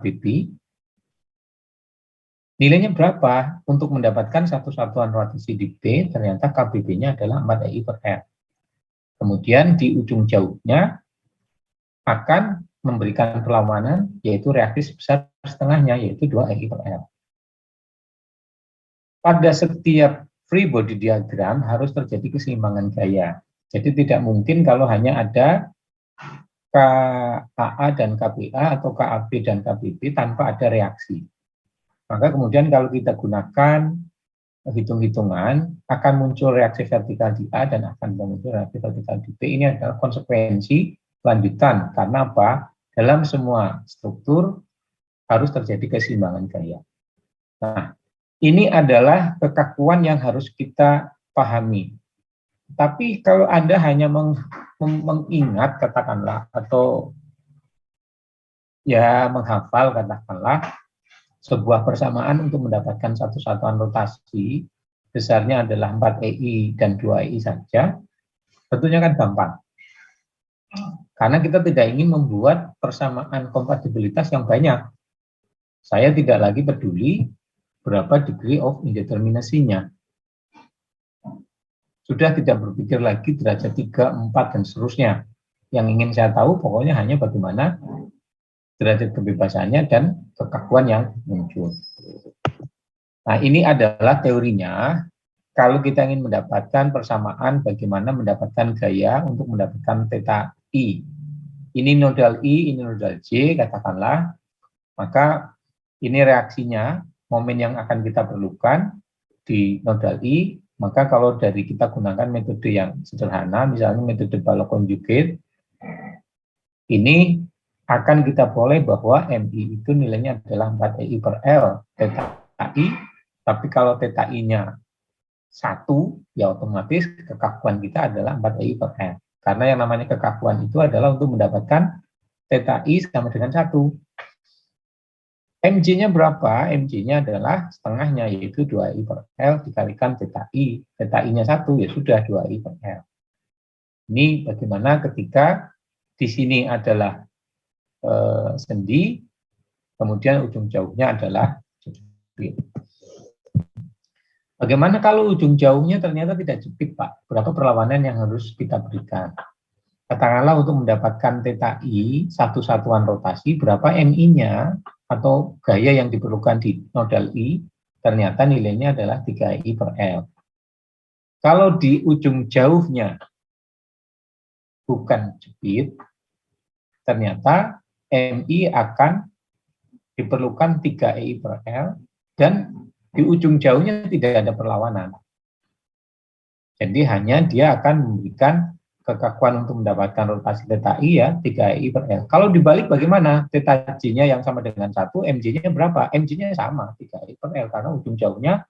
KBP. Nilainya berapa? Untuk mendapatkan satu satuan rotasi di B, ternyata KBP-nya adalah 4 EI per L. Kemudian di ujung jauhnya akan memberikan perlawanan, yaitu reaksi sebesar setengahnya, yaitu 2 EI per L. Pada setiap free body diagram harus terjadi keseimbangan gaya. Jadi tidak mungkin kalau hanya ada KAA dan KBA atau KAB dan KBB tanpa ada reaksi. Maka kemudian kalau kita gunakan hitung-hitungan, akan muncul reaksi vertikal di A dan akan muncul reaksi vertikal di B. Ini adalah konsekuensi lanjutan. Karena apa? Dalam semua struktur harus terjadi keseimbangan gaya. Nah, ini adalah kekakuan yang harus kita pahami. Tapi kalau Anda hanya mengingat, katakanlah, atau ya menghafal, katakanlah, sebuah persamaan untuk mendapatkan satu satuan rotasi, besarnya adalah 4 EI dan 2 EI saja, tentunya kan gampang. Karena kita tidak ingin membuat persamaan kompatibilitas yang banyak. Saya tidak lagi peduli berapa degree of indeterminacy-nya. Sudah tidak berpikir lagi derajat 3, 4, dan seterusnya. Yang ingin saya tahu pokoknya hanya bagaimana derajat kebebasannya dan kekakuan yang muncul. Nah, ini adalah teorinya. Kalau kita ingin mendapatkan persamaan bagaimana mendapatkan gaya untuk mendapatkan theta I. Ini nodal I, ini nodal J, katakanlah. Maka ini reaksinya, momen yang akan kita perlukan di nodal I. Maka kalau dari kita gunakan metode yang sederhana, misalnya metode Balog conjugate, ini akan kita peroleh bahwa MI itu nilainya adalah 4 EI per L theta I, tapi kalau theta I-nya 1, ya otomatis kekakuan kita adalah 4 EI per L. Karena yang namanya kekakuan itu adalah untuk mendapatkan theta I sama dengan 1. MJ-nya berapa? MJ-nya adalah setengahnya, yaitu 2 EI per L dikalikan theta I. Theta I-nya 1, ya sudah 2 EI per L. Ini bagaimana ketika di sini adalah sendi, kemudian ujung jauhnya adalah jepit. Bagaimana kalau ujung jauhnya ternyata tidak jepit, Pak? Berapa perlawanan yang harus kita berikan? Katakanlah untuk mendapatkan theta I, satu satuan rotasi, berapa MI-nya atau gaya yang diperlukan di nodal I, ternyata nilainya adalah 3 I per L. Kalau di ujung jauhnya bukan jepit, ternyata MI akan diperlukan 3 EI per L dan di ujung jauhnya tidak ada perlawanan. Jadi hanya dia akan memberikan kekakuan untuk mendapatkan rotasi theta I ya 3 EI per L. Kalau dibalik bagaimana? Theta J-nya yang sama dengan 1, MJ-nya berapa? MJ-nya sama 3 EI per L karena ujung jauhnya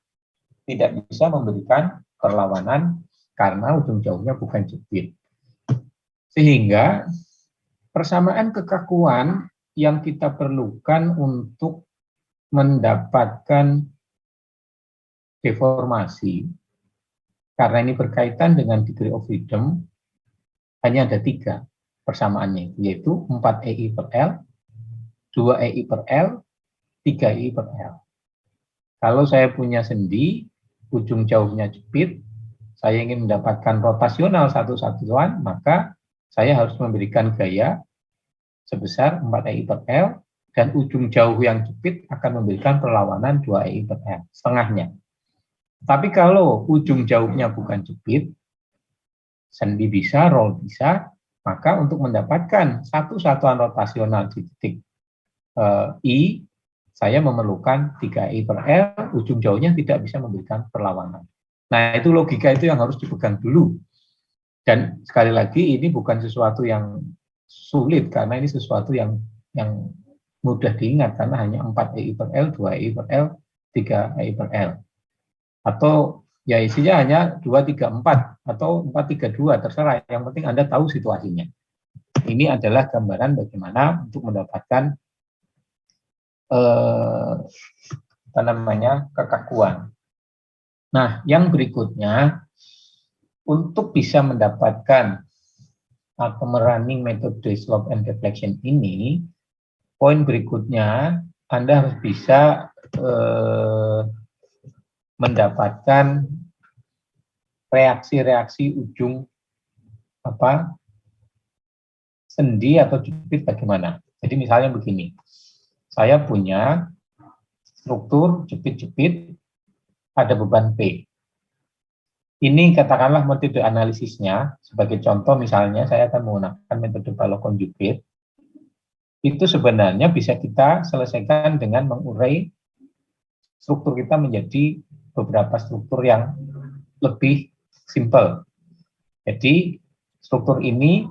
tidak bisa memberikan perlawanan karena ujung jauhnya bukan jepit. Sehingga persamaan kekakuan yang kita perlukan untuk mendapatkan deformasi, karena ini berkaitan dengan degree of freedom, hanya ada 3 persamaannya, yaitu 4 EI per L, 2 EI per L, 3 EI per L. Kalau saya punya sendi, ujung jauhnya jepit, saya ingin mendapatkan rotasional satu satuan, maka saya harus memberikan gaya sebesar 4 EI per L, dan ujung jauh yang jepit akan memberikan perlawanan 2 EI per L, setengahnya. Tapi kalau ujung jauhnya bukan jepit, sendi bisa, roll bisa, maka untuk mendapatkan satu satuan rotasional di titik I, saya memerlukan 3 EI per L, ujung jauhnya tidak bisa memberikan perlawanan. Nah, itu logika itu yang harus dipegang dulu. Dan sekali lagi, ini bukan sesuatu yang sulit, karena ini sesuatu yang mudah diingat, karena hanya 4 EI per L, 2 EI per L, 3 EI per L. Atau ya isinya hanya 2, 3, 4, atau 4, 3, 2, terserah. Yang penting Anda tahu situasinya. Ini adalah gambaran bagaimana untuk mendapatkan kekakuan. Nah, yang berikutnya, untuk bisa mendapatkan atau merunning metode slope and deflection ini, poin berikutnya, Anda harus bisa mendapatkan reaksi-reaksi ujung sendi atau jepit bagaimana. Jadi misalnya begini, saya punya struktur jepit-jepit, ada beban P. Ini katakanlah metode analisisnya, sebagai contoh misalnya saya akan menggunakan metode balok konjugat. Itu sebenarnya bisa kita selesaikan dengan mengurai struktur kita menjadi beberapa struktur yang lebih simpel. Jadi struktur ini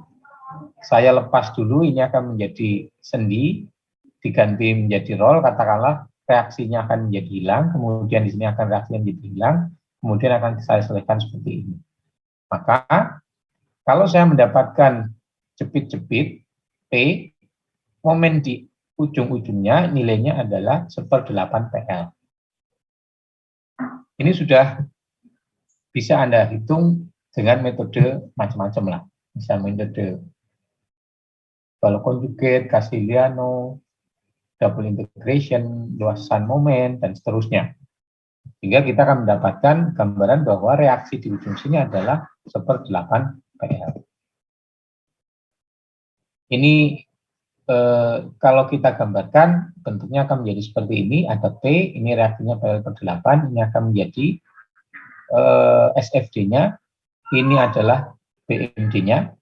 saya lepas dulu, ini akan menjadi sendi, diganti menjadi roll, katakanlah reaksinya akan menjadi hilang, kemudian di sini akan reaksinya menjadi hilang, kemudian akan saya selesaikan seperti ini. Maka kalau saya mendapatkan jepit-jepit P, momen di ujung-ujungnya nilainya adalah 1/8 PL. Ini sudah bisa Anda hitung dengan metode macam-macam lah. Bisa metode balok konjugat, Castiliano, double integration, luasan momen, dan seterusnya. Sehingga kita akan mendapatkan gambaran bahwa reaksi di ujung sini adalah 1/8 PL. Ini kalau kita gambarkan bentuknya akan menjadi seperti ini, ada P, ini reaksinya PL/8, ini akan menjadi SFD-nya, ini adalah BMD-nya.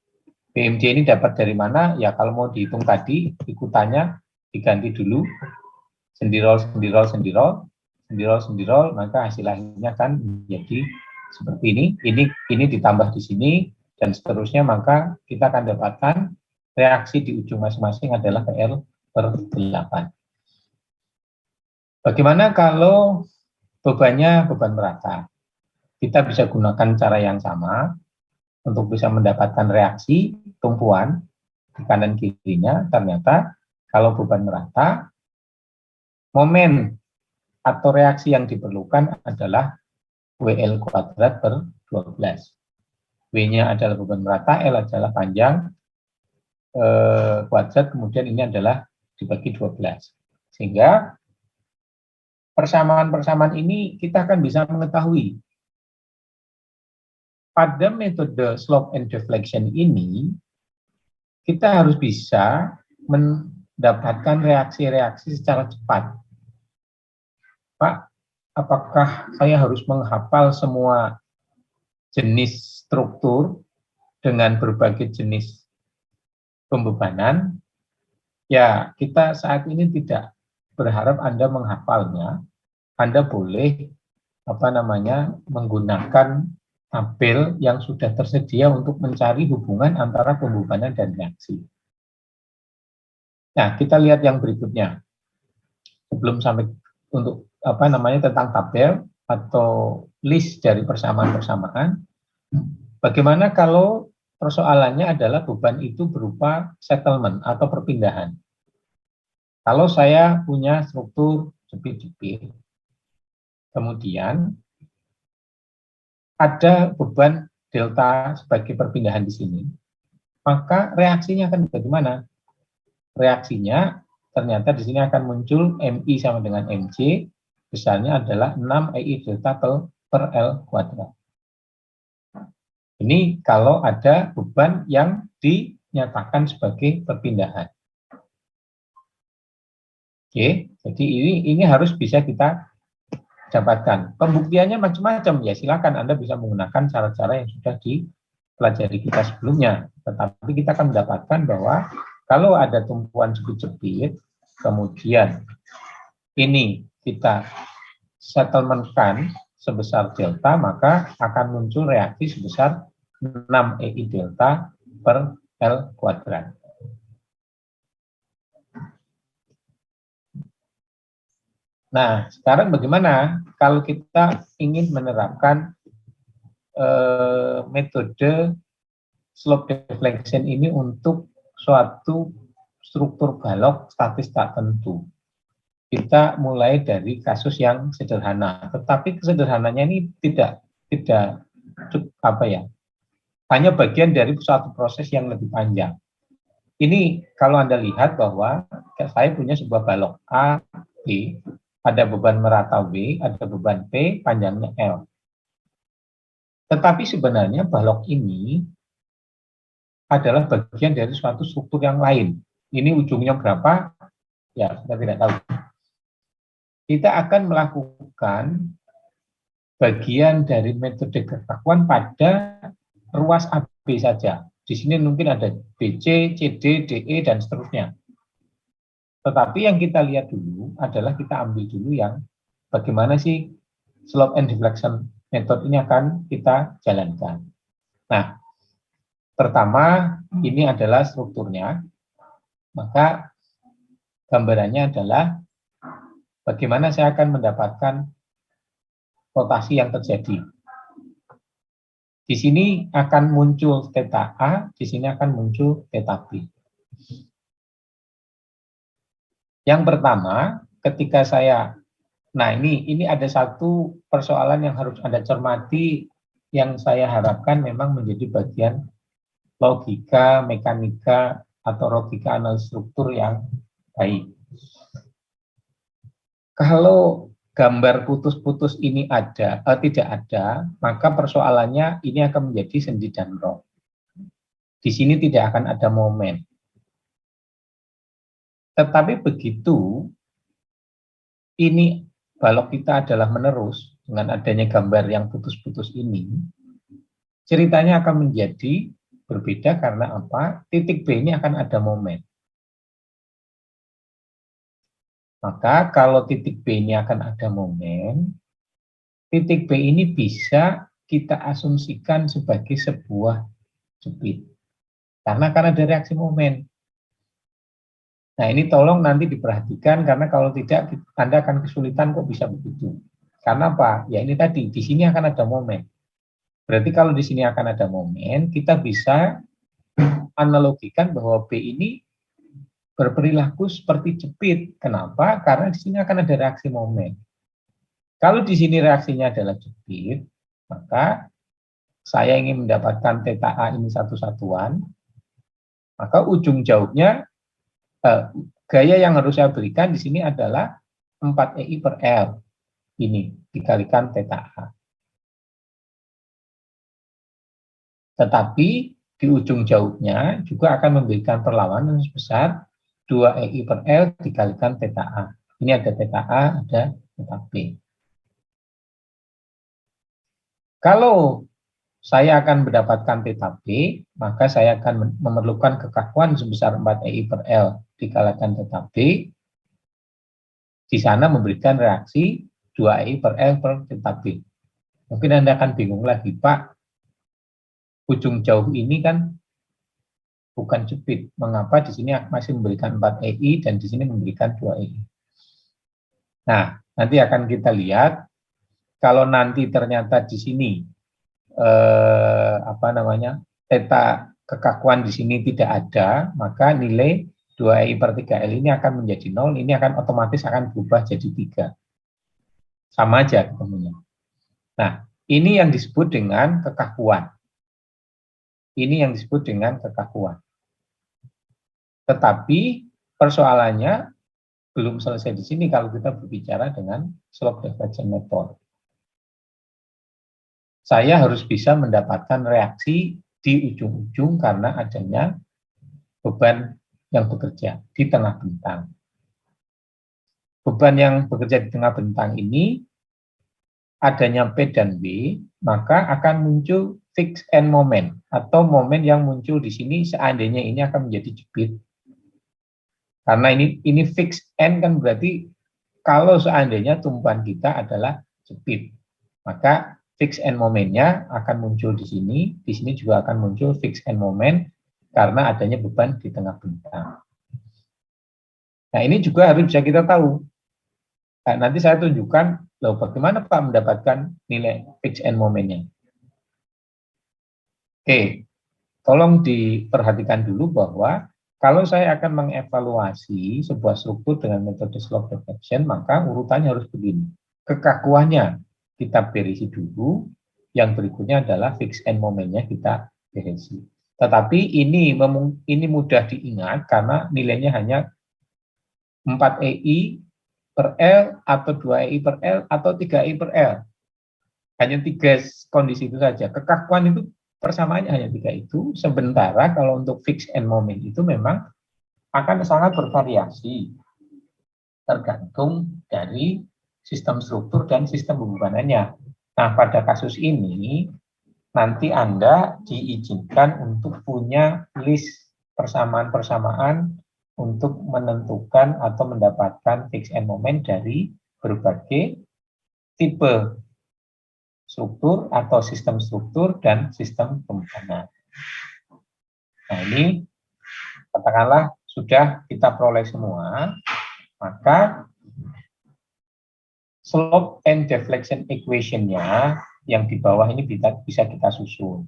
BMD ini dapat dari mana? Ya kalau mau dihitung tadi, ikutannya diganti dulu, sendirol, sendirol, sendirol, sendirol, sendirol, maka hasil akhirnya akan menjadi seperti ini. Ini ditambah di sini, dan seterusnya, maka kita akan dapatkan reaksi di ujung masing-masing adalah PL/8. Bagaimana kalau bebannya beban merata? Kita bisa gunakan cara yang sama untuk bisa mendapatkan reaksi tumpuan di kanan kirinya. Ternyata kalau beban merata, momen atau reaksi yang diperlukan adalah WL kuadrat per 12. W-nya adalah beban merata, L adalah panjang kuadrat, kemudian ini adalah dibagi 12. Sehingga persamaan-persamaan ini kita akan bisa mengetahui pada metode slope and deflection ini kita harus bisa mendapatkan reaksi-reaksi secara cepat. Pak, apakah saya harus menghafal semua jenis struktur dengan berbagai jenis pembebanan? Ya, kita saat ini tidak berharap Anda menghafalnya. Anda boleh menggunakan tabel yang sudah tersedia untuk mencari hubungan antara pembebanan dan reaksi. Nah, kita lihat yang berikutnya. Sebelum sampai untuk tentang tabel atau list dari persamaan-persamaan, bagaimana kalau persoalannya adalah beban itu berupa settlement atau perpindahan. Kalau saya punya struktur jepit-jepit, kemudian ada beban delta sebagai perpindahan di sini, maka reaksinya akan bagaimana? Reaksinya ternyata di sini akan muncul MI sama dengan MC, besarnya adalah 6 EI delta per L kuadrat. Ini kalau ada beban yang dinyatakan sebagai perpindahan. Oke, jadi ini harus bisa kita dapatkan. Pembuktiannya macam-macam, ya silakan Anda bisa menggunakan cara-cara yang sudah dipelajari kita sebelumnya. Tetapi kita akan mendapatkan bahwa kalau ada tumpuan jepit-jepit, kemudian ini kita settlementkan sebesar delta, maka akan muncul reaksi sebesar 6 EI delta per L kuadrat. Nah, sekarang bagaimana kalau kita ingin menerapkan metode slope deflection ini untuk suatu struktur balok statis tak tentu? Kita mulai dari kasus yang sederhana, tetapi kesederhananya ini tidak hanya bagian dari suatu proses yang lebih panjang. Ini kalau Anda lihat bahwa saya punya sebuah balok A, B, ada beban merata W, ada beban P, panjangnya L. Tetapi sebenarnya balok ini adalah bagian dari suatu struktur yang lain. Ini ujungnya berapa? Ya, kita tidak tahu. Kita akan melakukan bagian dari metode kekakuan pada ruas AB saja. Di sini mungkin ada BC, CD, DE, dan seterusnya. Tetapi yang kita lihat dulu adalah kita ambil dulu yang bagaimana sih slope and deflection method ini akan kita jalankan. Nah, pertama ini adalah strukturnya, maka gambarannya adalah bagaimana saya akan mendapatkan rotasi yang terjadi. Di sini akan muncul theta A, di sini akan muncul theta B. Yang pertama, ketika saya, nah ini ada satu persoalan yang harus Anda cermati, yang saya harapkan memang menjadi bagian logika, mekanika, atau logika analisis struktur yang baik. Kalau gambar putus-putus ini tidak ada, maka persoalannya ini akan menjadi sendi dan roh. Di sini tidak akan ada momen. Tetapi begitu ini balok kita adalah menerus dengan adanya gambar yang putus-putus ini, ceritanya akan menjadi berbeda karena apa? Titik B ini akan ada momen. Maka kalau titik B ini akan ada momen, titik B ini bisa kita asumsikan sebagai sebuah jepit. Karena akan ada reaksi momen. Nah ini tolong nanti diperhatikan, karena kalau tidak Anda akan kesulitan kok bisa begitu. Karena apa? Ya ini tadi, di sini akan ada momen. Berarti kalau di sini akan ada momen, kita bisa analogikan bahwa B ini berperilaku seperti jepit. Kenapa? Karena di sini akan ada reaksi momen. Kalau di sini reaksinya adalah jepit, maka saya ingin mendapatkan theta A ini satu satuan, maka ujung jauhnya gaya yang harus saya berikan di sini adalah 4EI per L. Ini dikalikan theta A. Tetapi di ujung jauhnya juga akan memberikan perlawanan sebesar 2EI per L dikalikan theta A. Ini ada theta A, ada theta B. Kalau saya akan mendapatkan theta B, maka saya akan memerlukan kekakuan sebesar 4EI per L dikalikan theta B. Di sana memberikan reaksi 2EI per L per theta B. Mungkin Anda akan bingung lagi, Pak, ujung jauh ini kan bukan jepit. Mengapa di sini masih memberikan 4EI dan di sini memberikan 2EI? Nah, nanti akan kita lihat kalau nanti ternyata di sini theta kekakuan di sini tidak ada, maka nilai 2EI per 3L ini akan menjadi 0, ini akan otomatis akan berubah jadi 3. Sama aja ketemunya. Nah, ini yang disebut dengan kekakuan. Ini yang disebut dengan kekakuan. Tetapi persoalannya belum selesai di sini kalau kita berbicara dengan slope deflection method. Saya harus bisa mendapatkan reaksi di ujung-ujung karena adanya beban yang bekerja di tengah bentang. Beban yang bekerja di tengah bentang ini adanya P dan B, maka akan muncul fixed end moment atau momen yang muncul di sini seandainya ini akan menjadi jepit. Karena ini fixed end kan berarti kalau seandainya tumpuan kita adalah jepit, maka fixed end momennya akan muncul di sini juga akan muncul fixed end moment karena adanya beban di tengah bentang. Nah ini juga harus bisa kita tahu. Nah, nanti saya tunjukkan loh bagaimana Pak mendapatkan nilai fixed end momennya. Oke, tolong diperhatikan dulu bahwa kalau saya akan mengevaluasi sebuah struktur dengan metode slope deflection, maka urutannya harus begini. Kekakuannya kita berisi dulu, yang berikutnya adalah fixed end momennya kita berisi. Tetapi ini mudah diingat karena nilainya hanya 4 EI per L atau 2 EI per L atau 3 EI per L. Hanya 3 kondisi itu saja. Kekakuan itu persamaannya hanya 3 itu. Sementara kalau untuk fixed end moment itu memang akan sangat bervariasi. Tergantung dari sistem struktur dan sistem pembebanannya. Nah, pada kasus ini nanti Anda diizinkan untuk punya list persamaan-persamaan untuk menentukan atau mendapatkan fixed end moment dari berbagai tipe struktur atau sistem struktur dan sistem pembebanan. Nah, ini katakanlah sudah kita peroleh semua, maka slope and deflection equation-nya yang di bawah ini bisa kita susun.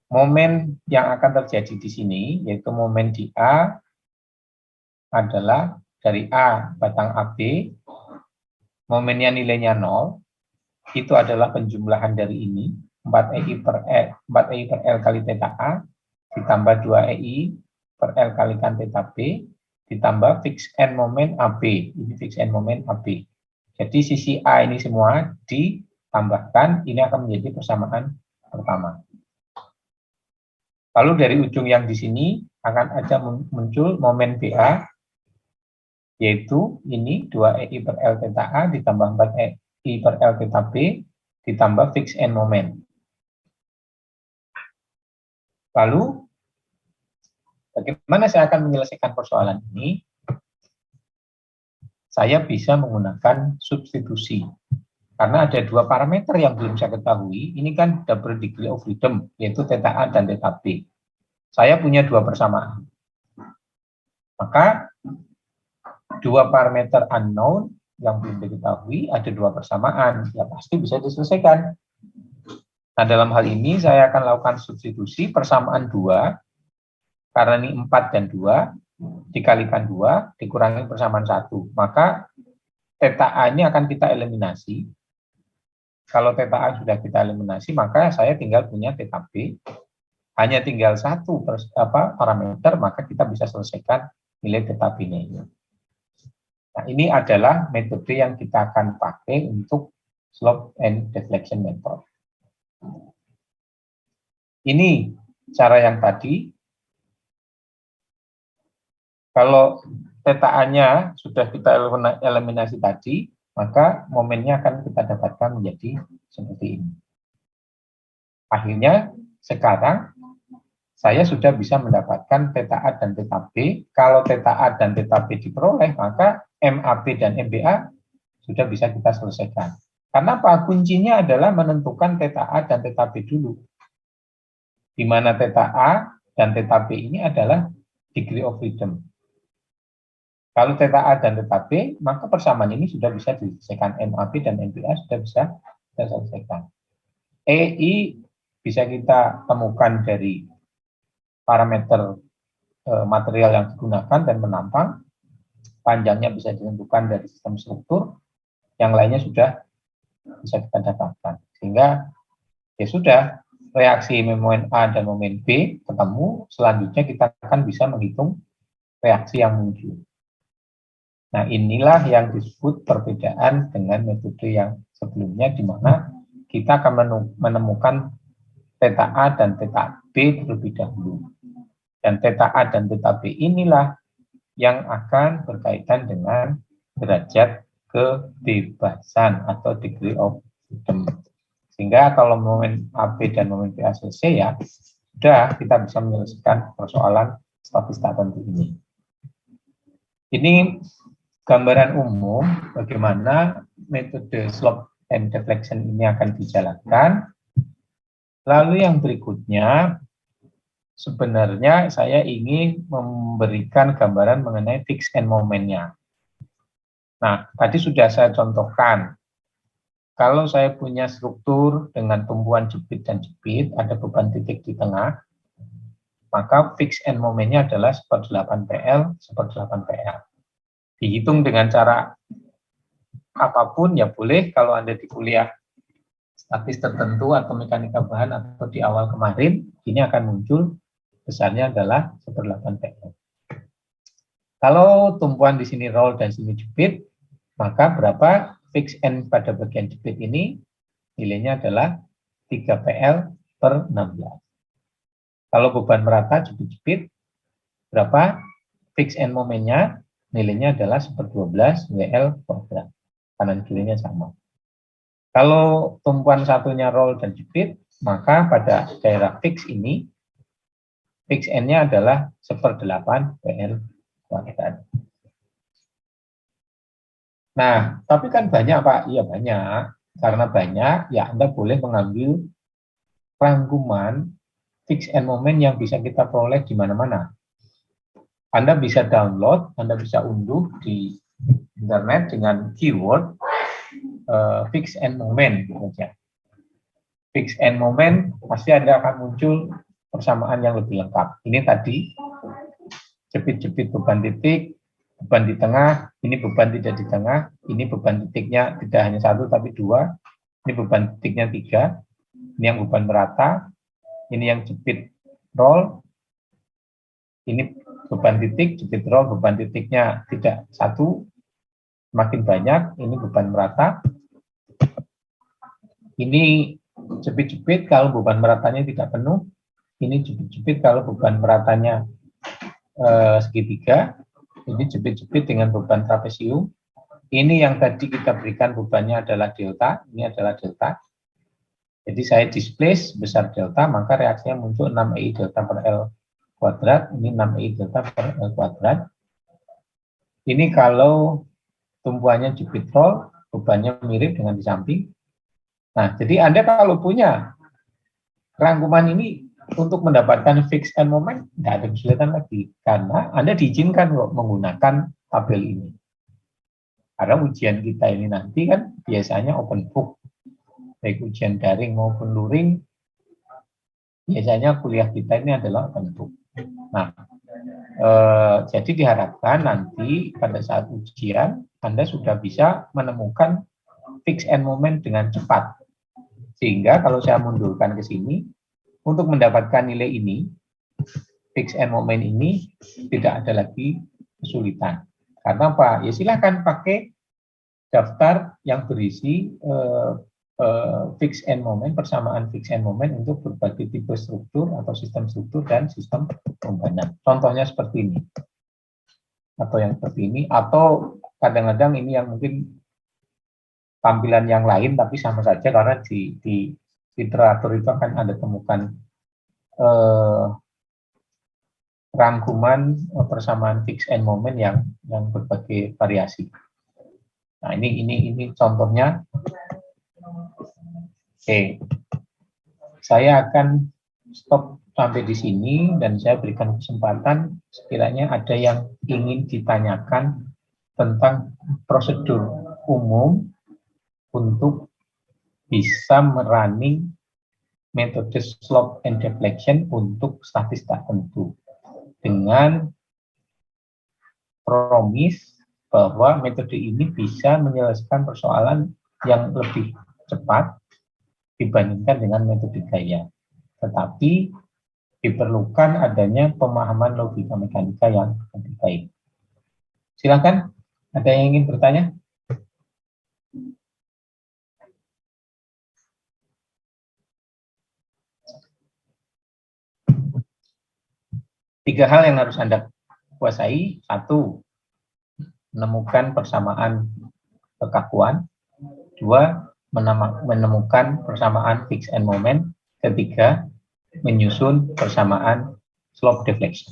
Momen yang akan terjadi di sini, yaitu momen di A, adalah dari A batang AB, momennya nilainya 0, itu adalah penjumlahan dari ini, 4 EI per L kali theta A, ditambah 2 EI per L kalikan theta B, ditambah fixed end moment AB, ini fixed end moment AB. Jadi sisi A ini semua ditambahkan, ini akan menjadi persamaan pertama. Lalu dari ujung yang di sini akan ada muncul momen BA, yaitu ini 2 EI per L theta A ditambah 4 EI per L theta B ditambah fixed end moment. Lalu bagaimana saya akan menyelesaikan persoalan ini? Saya bisa menggunakan substitusi. Karena ada 2 parameter yang belum saya ketahui, ini kan double degree of freedom, yaitu theta A dan theta B. Saya punya 2 persamaan. Maka 2 parameter unknown yang belum diketahui, ada 2 persamaan, ya pasti bisa diselesaikan. Nah, dalam hal ini saya akan lakukan substitusi persamaan 2, karena ini 4 dan 2, dikalikan 2, dikurangi persamaan 1. Maka theta A ini akan kita eliminasi. Kalau theta A sudah kita eliminasi, maka saya tinggal punya theta B. Hanya tinggal 1 parameter, maka kita bisa selesaikan nilai theta B-nya. Nah, ini adalah metode yang kita akan pakai untuk slope and deflection method. Ini cara yang tadi. Kalau theta A-nya sudah kita eliminasi tadi, maka momennya akan kita dapatkan menjadi seperti ini. Akhirnya, sekarang saya sudah bisa mendapatkan theta A dan theta B. Kalau theta A dan theta B diperoleh, maka MAB dan MBA sudah bisa kita selesaikan. Karena apa? Kuncinya adalah menentukan theta A dan theta B dulu. Di mana theta A dan theta B ini adalah degree of freedom. Kalau theta A dan theta B, maka persamaan ini sudah bisa diselesaikan. MAB dan MBA sudah bisa kita selesaikan. EI bisa kita temukan dari parameter material yang digunakan dan menampang. Panjangnya bisa ditentukan dari sistem struktur. Yang lainnya sudah bisa kita dapatkan. Sehingga ya sudah, reaksi momen A dan momen B ketemu, selanjutnya kita akan bisa menghitung reaksi yang muncul. Nah, inilah yang disebut perbedaan dengan metode yang sebelumnya, di mana kita akan menemukan theta A dan theta B terlebih dahulu. Dan theta A dan theta B inilah yang akan berkaitan dengan derajat kebebasan atau degree of freedom. Sehingga kalau momen AB dan momen BA selesai, ya sudah kita bisa menyelesaikan persoalan statistik tentu ini. Ini gambaran umum bagaimana metode slope and deflection ini akan dijalankan. Lalu yang berikutnya, sebenarnya saya ingin memberikan gambaran mengenai fixed end moment-nya. Nah, tadi sudah saya contohkan. Kalau saya punya struktur dengan tumpuan jepit dan jepit, ada beban titik di tengah, maka fixed end moment-nya adalah 1/8 PL, 1/8 PL. Dihitung dengan cara apapun ya boleh. Kalau Anda di kuliah statis tertentu atau mekanika bahan atau di awal kemarin, ini akan muncul besarnya adalah 1/8 PL. Kalau tumpuan di sini roll dan sini jepit, maka berapa fix N pada bagian jepit ini nilainya adalah 3 PL per 16. Kalau beban merata jepit-jepit, berapa fix N momennya nilainya adalah 1/12 WL kuadrat. Kanan kirinya sama. Kalau tumpuan satunya roll dan jepit, maka pada daerah fix ini, fix N-nya adalah 1/8 WL kuadrat. Nah, tapi kan banyak Pak, iya banyak. Karena banyak, ya Anda boleh mengambil rangkuman fix N moment yang bisa kita peroleh di mana-mana. Anda bisa download, Anda bisa unduh di internet dengan keyword fix N moment. Fix N moment, pasti Anda akan muncul persamaan yang lebih lengkap. Ini tadi, jepit-jepit beban titik, beban di tengah, ini beban tidak di tengah, ini beban titiknya tidak hanya 1 tapi 2, ini beban titiknya 3, ini yang beban merata, ini yang jepit roll, ini beban titik, jepit roll, beban titiknya tidak 1, makin banyak, ini beban merata, ini jepit-jepit kalau beban meratanya tidak penuh, ini jepit-jepit kalau beban meratanya segitiga, ini jepit-jepit dengan beban trapesium, ini yang tadi kita berikan bebannya adalah delta, ini adalah delta. Jadi saya displace besar delta, maka reaksinya muncul 6EI delta per L kuadrat, ini 6EI delta per L kuadrat. Ini kalau tumpuannya jepit roll, bebannya mirip dengan di samping. Nah, jadi Anda kalau punya rangkuman ini untuk mendapatkan fix N moment, tidak ada kesulitan lagi. Karena Anda diizinkan menggunakan tabel ini. Karena ujian kita ini nanti kan biasanya open book. Baik ujian daring maupun luring, biasanya kuliah kita ini adalah open book. Nah, jadi diharapkan nanti pada saat ujian, Anda sudah bisa menemukan fix N moment dengan cepat. Sehingga kalau saya mundurkan ke sini, untuk mendapatkan nilai ini, fix N moment ini tidak ada lagi kesulitan. Karena apa? Ya silakan pakai daftar yang berisi fix N moment, persamaan fix N moment untuk berbagai tipe struktur atau sistem struktur dan sistem komponen. Contohnya seperti ini. Atau yang seperti ini, atau kadang-kadang ini yang mungkin tampilan yang lain tapi sama saja karena di literatur itu akan Anda temukan rangkuman persamaan fix N moment yang berbagai variasi. Nah, ini contohnya. Oke. Saya akan stop sampai di sini dan saya berikan kesempatan sekiranya ada yang ingin ditanyakan tentang prosedur umum untuk bisa merunning metode slope and deflection untuk statistik tertentu dengan promise bahwa metode ini bisa menyelesaikan persoalan yang lebih cepat dibandingkan dengan metode gaya. Tetapi diperlukan adanya pemahaman logika mekanika yang lebih baik. Silakan, ada yang ingin bertanya? Tiga hal yang harus Anda kuasai. Satu, menemukan persamaan kekakuan. Dua, menemukan persamaan fix N moment. Ketiga, menyusun persamaan slope deflection.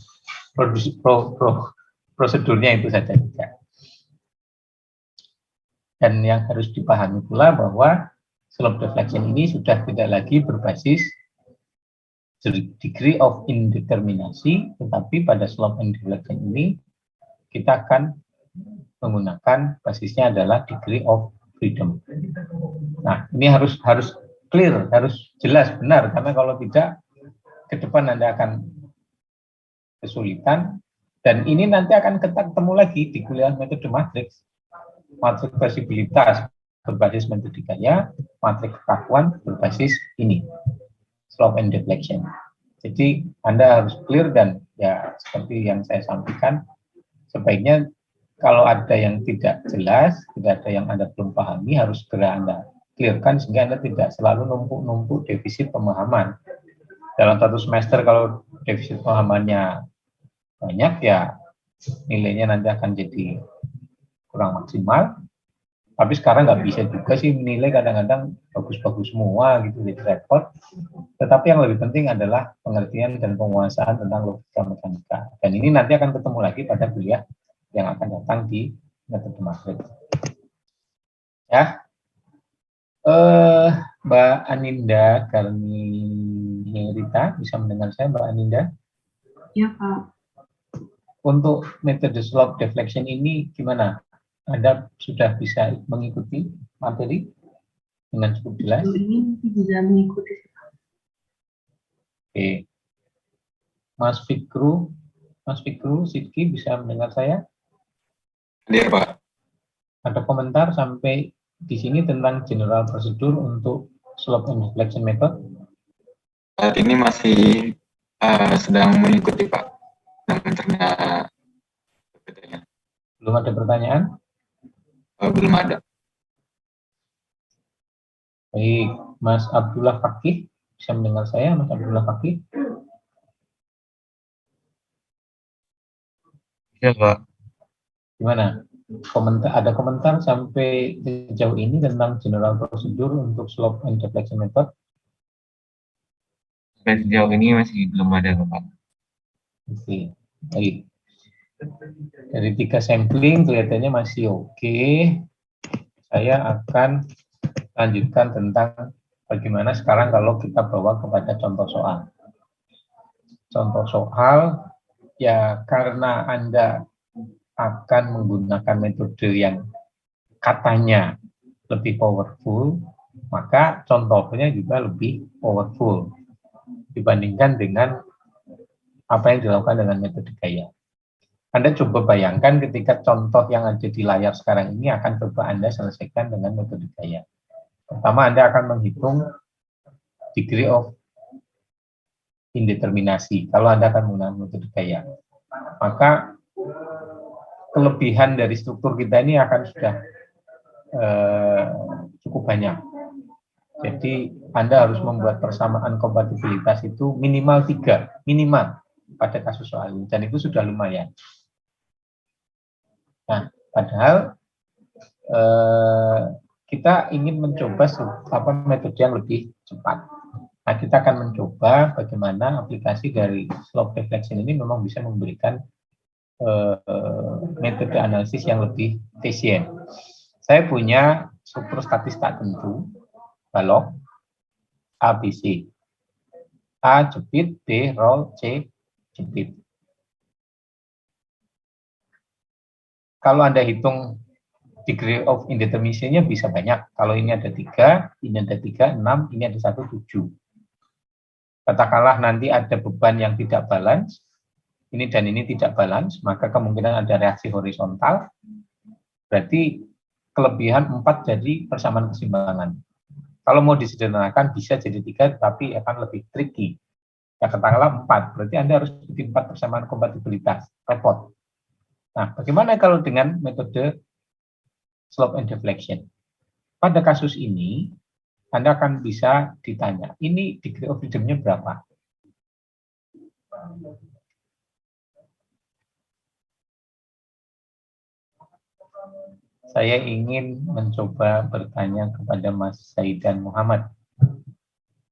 Prosedurnya itu saja. Dan yang harus dipahami pula bahwa slope deflection ini sudah tidak lagi berbasis degree of indeterminasi, tetapi pada slope and deflection ini kita akan menggunakan basisnya adalah degree of freedom. Nah, ini harus clear, harus jelas benar, karena kalau tidak ke depan Anda akan kesulitan, dan ini nanti akan ketemu lagi di kuliah metode matriks. Matriks versibilitas berbasis metode gaya, matriks kekakuan berbasis ini, slope and deflection. Jadi Anda harus clear dan ya seperti yang saya sampaikan, sebaiknya kalau ada yang tidak jelas, tidak ada yang Anda belum pahami, harus segera Anda clearkan sehingga Anda tidak selalu numpuk-numpuk defisit pemahaman. Dalam satu semester kalau defisit pemahamannya banyak, ya nilainya nanti akan jadi kurang maksimal. Tapi sekarang nggak bisa juga sih nilai kadang-kadang bagus-bagus semua gitu, jadi repot. Tetapi yang lebih penting adalah pengertian dan penguasaan tentang logika mekanika. Dan ini nanti akan ketemu lagi pada kuliah yang akan datang di metode Maastricht. Ya, Mbak Aninda Garnirita, bisa mendengar saya Mbak Aninda? Ya, Pak. Untuk metode slope deflection ini gimana? Anda sudah bisa mengikuti materi dengan cukup jelas? Ini bisa mengikuti. Oke. Mas Fikru, Sidki bisa mendengar saya? Hadir, Pak. Ada komentar sampai di sini tentang general prosedur untuk slope and deflection method? Saat ini masih sedang mengikuti, Pak. Dan mencerna PPT-nya. Belum ada pertanyaan? Belum ada. Baik, Mas Abdullah Fakih, bisa mendengar saya, Mas Abdullah Fakih? Ya, Pak. Gimana? Ada komentar sampai sejauh ini tentang general prosedur untuk slope and deflection method? Sampai sejauh ini masih belum ada, Pak. Oke, baik. Dari 3 sampling kelihatannya masih oke. Saya akan lanjutkan tentang bagaimana sekarang kalau kita bawa kepada contoh soal. Contoh soal, ya karena Anda akan menggunakan metode yang katanya lebih powerful, maka contohnya juga lebih powerful dibandingkan dengan apa yang dilakukan dengan metode gaya. Anda coba bayangkan ketika contoh yang ada di layar sekarang ini akan coba Anda selesaikan dengan metode gaya. Pertama, Anda akan menghitung degree of indeterminasi kalau Anda akan menggunakan metode gaya. Maka kelebihan dari struktur kita ini akan sudah cukup banyak. Jadi Anda harus membuat persamaan kompatibilitas itu minimal 3, minimal pada kasus soal ini, dan itu sudah lumayan. Nah, padahal kita ingin mencoba metode yang lebih cepat. Nah, kita akan mencoba bagaimana aplikasi dari slope deflection ini memang bisa memberikan metode analisis yang lebih efisien. Saya punya struktur statistik tentu, balok, A, B, C. A jepit, B roll, C jepit. Kalau Anda hitung degree of indeterminacy-nya bisa banyak. Kalau ini ada 3, ini ada 3, 6, ini ada 1, 7. Katakanlah nanti ada beban yang tidak balance, ini dan ini tidak balance, maka kemungkinan ada reaksi horizontal, berarti kelebihan 4 jadi persamaan keseimbangan. Kalau mau disederhanakan bisa jadi 3, tapi akan lebih tricky. Ya katakanlah 4, berarti Anda harus bikin 4 persamaan kompatibilitas, repot. Nah, bagaimana kalau dengan metode slope and deflection? Pada kasus ini, Anda akan bisa ditanya, ini degree of freedom-nya berapa? Saya ingin mencoba bertanya kepada Mas Zaidan Muhammad.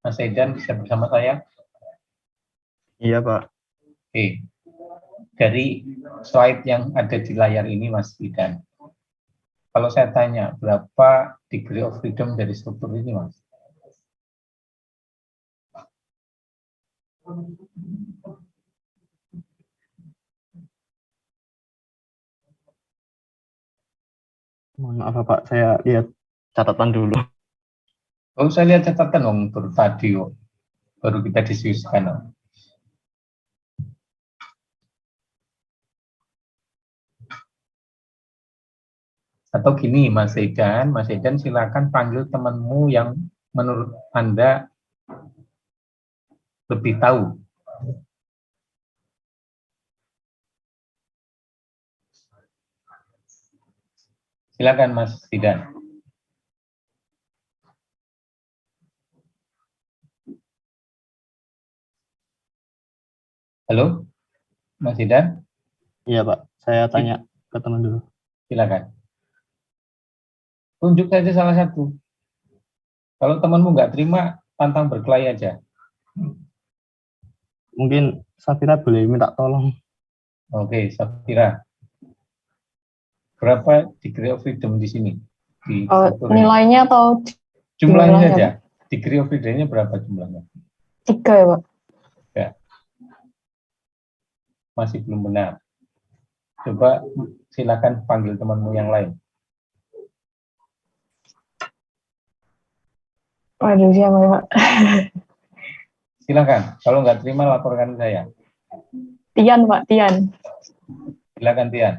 Mas Zaidan bisa bersama saya? Iya, Pak. Oke. Dari slide yang ada di layar ini, Mas Zaidan, kalau saya tanya, berapa degree of freedom dari struktur ini, Mas? Mohon maaf, Pak. Saya lihat catatan dulu. Kalau saya lihat catatan dong, tadi baru kita diskusikan. Atau gini, Mas Zaidan silakan panggil temanmu yang menurut Anda lebih tahu Silakan Mas Zidan. Halo, Mas Zidan, Iya Pak, saya tanya ke teman dulu. silakan. Tunjuk saja salah satu. Kalau temanmu nggak terima, pantang berkelahi aja. Mungkin Safira boleh minta tolong. Oke, Safira. Berapa degree of freedom di sini? Di struktur ini? Nilainya atau Jumlahnya jumlahnya, saja. Pak? Degree of freedom-nya berapa jumlahnya? 3 ya, Pak? Ya. Masih belum benar. Coba silakan panggil temanmu yang lain. Waduh, siapa ya, Pak? Silakan. Kalau nggak terima, laporkan ke saya. Tian, Pak, Tian. Silakan, Tian.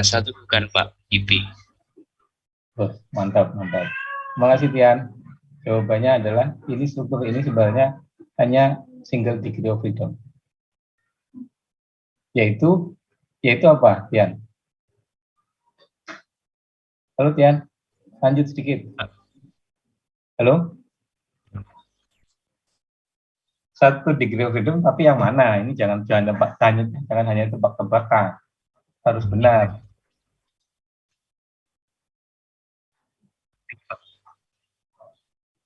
Satu bukan Pak, IB. Oh, mantap, mantap. Terima kasih, Tian. Jawabannya adalah ini struktur ini sebenarnya hanya single degree of freedom. Yaitu apa, Tian? Halo, Tian. Lanjut sedikit. Halo? Satu degree of freedom, tapi yang mana? Ini jangan hanya tebak-tebakan. Harus benar.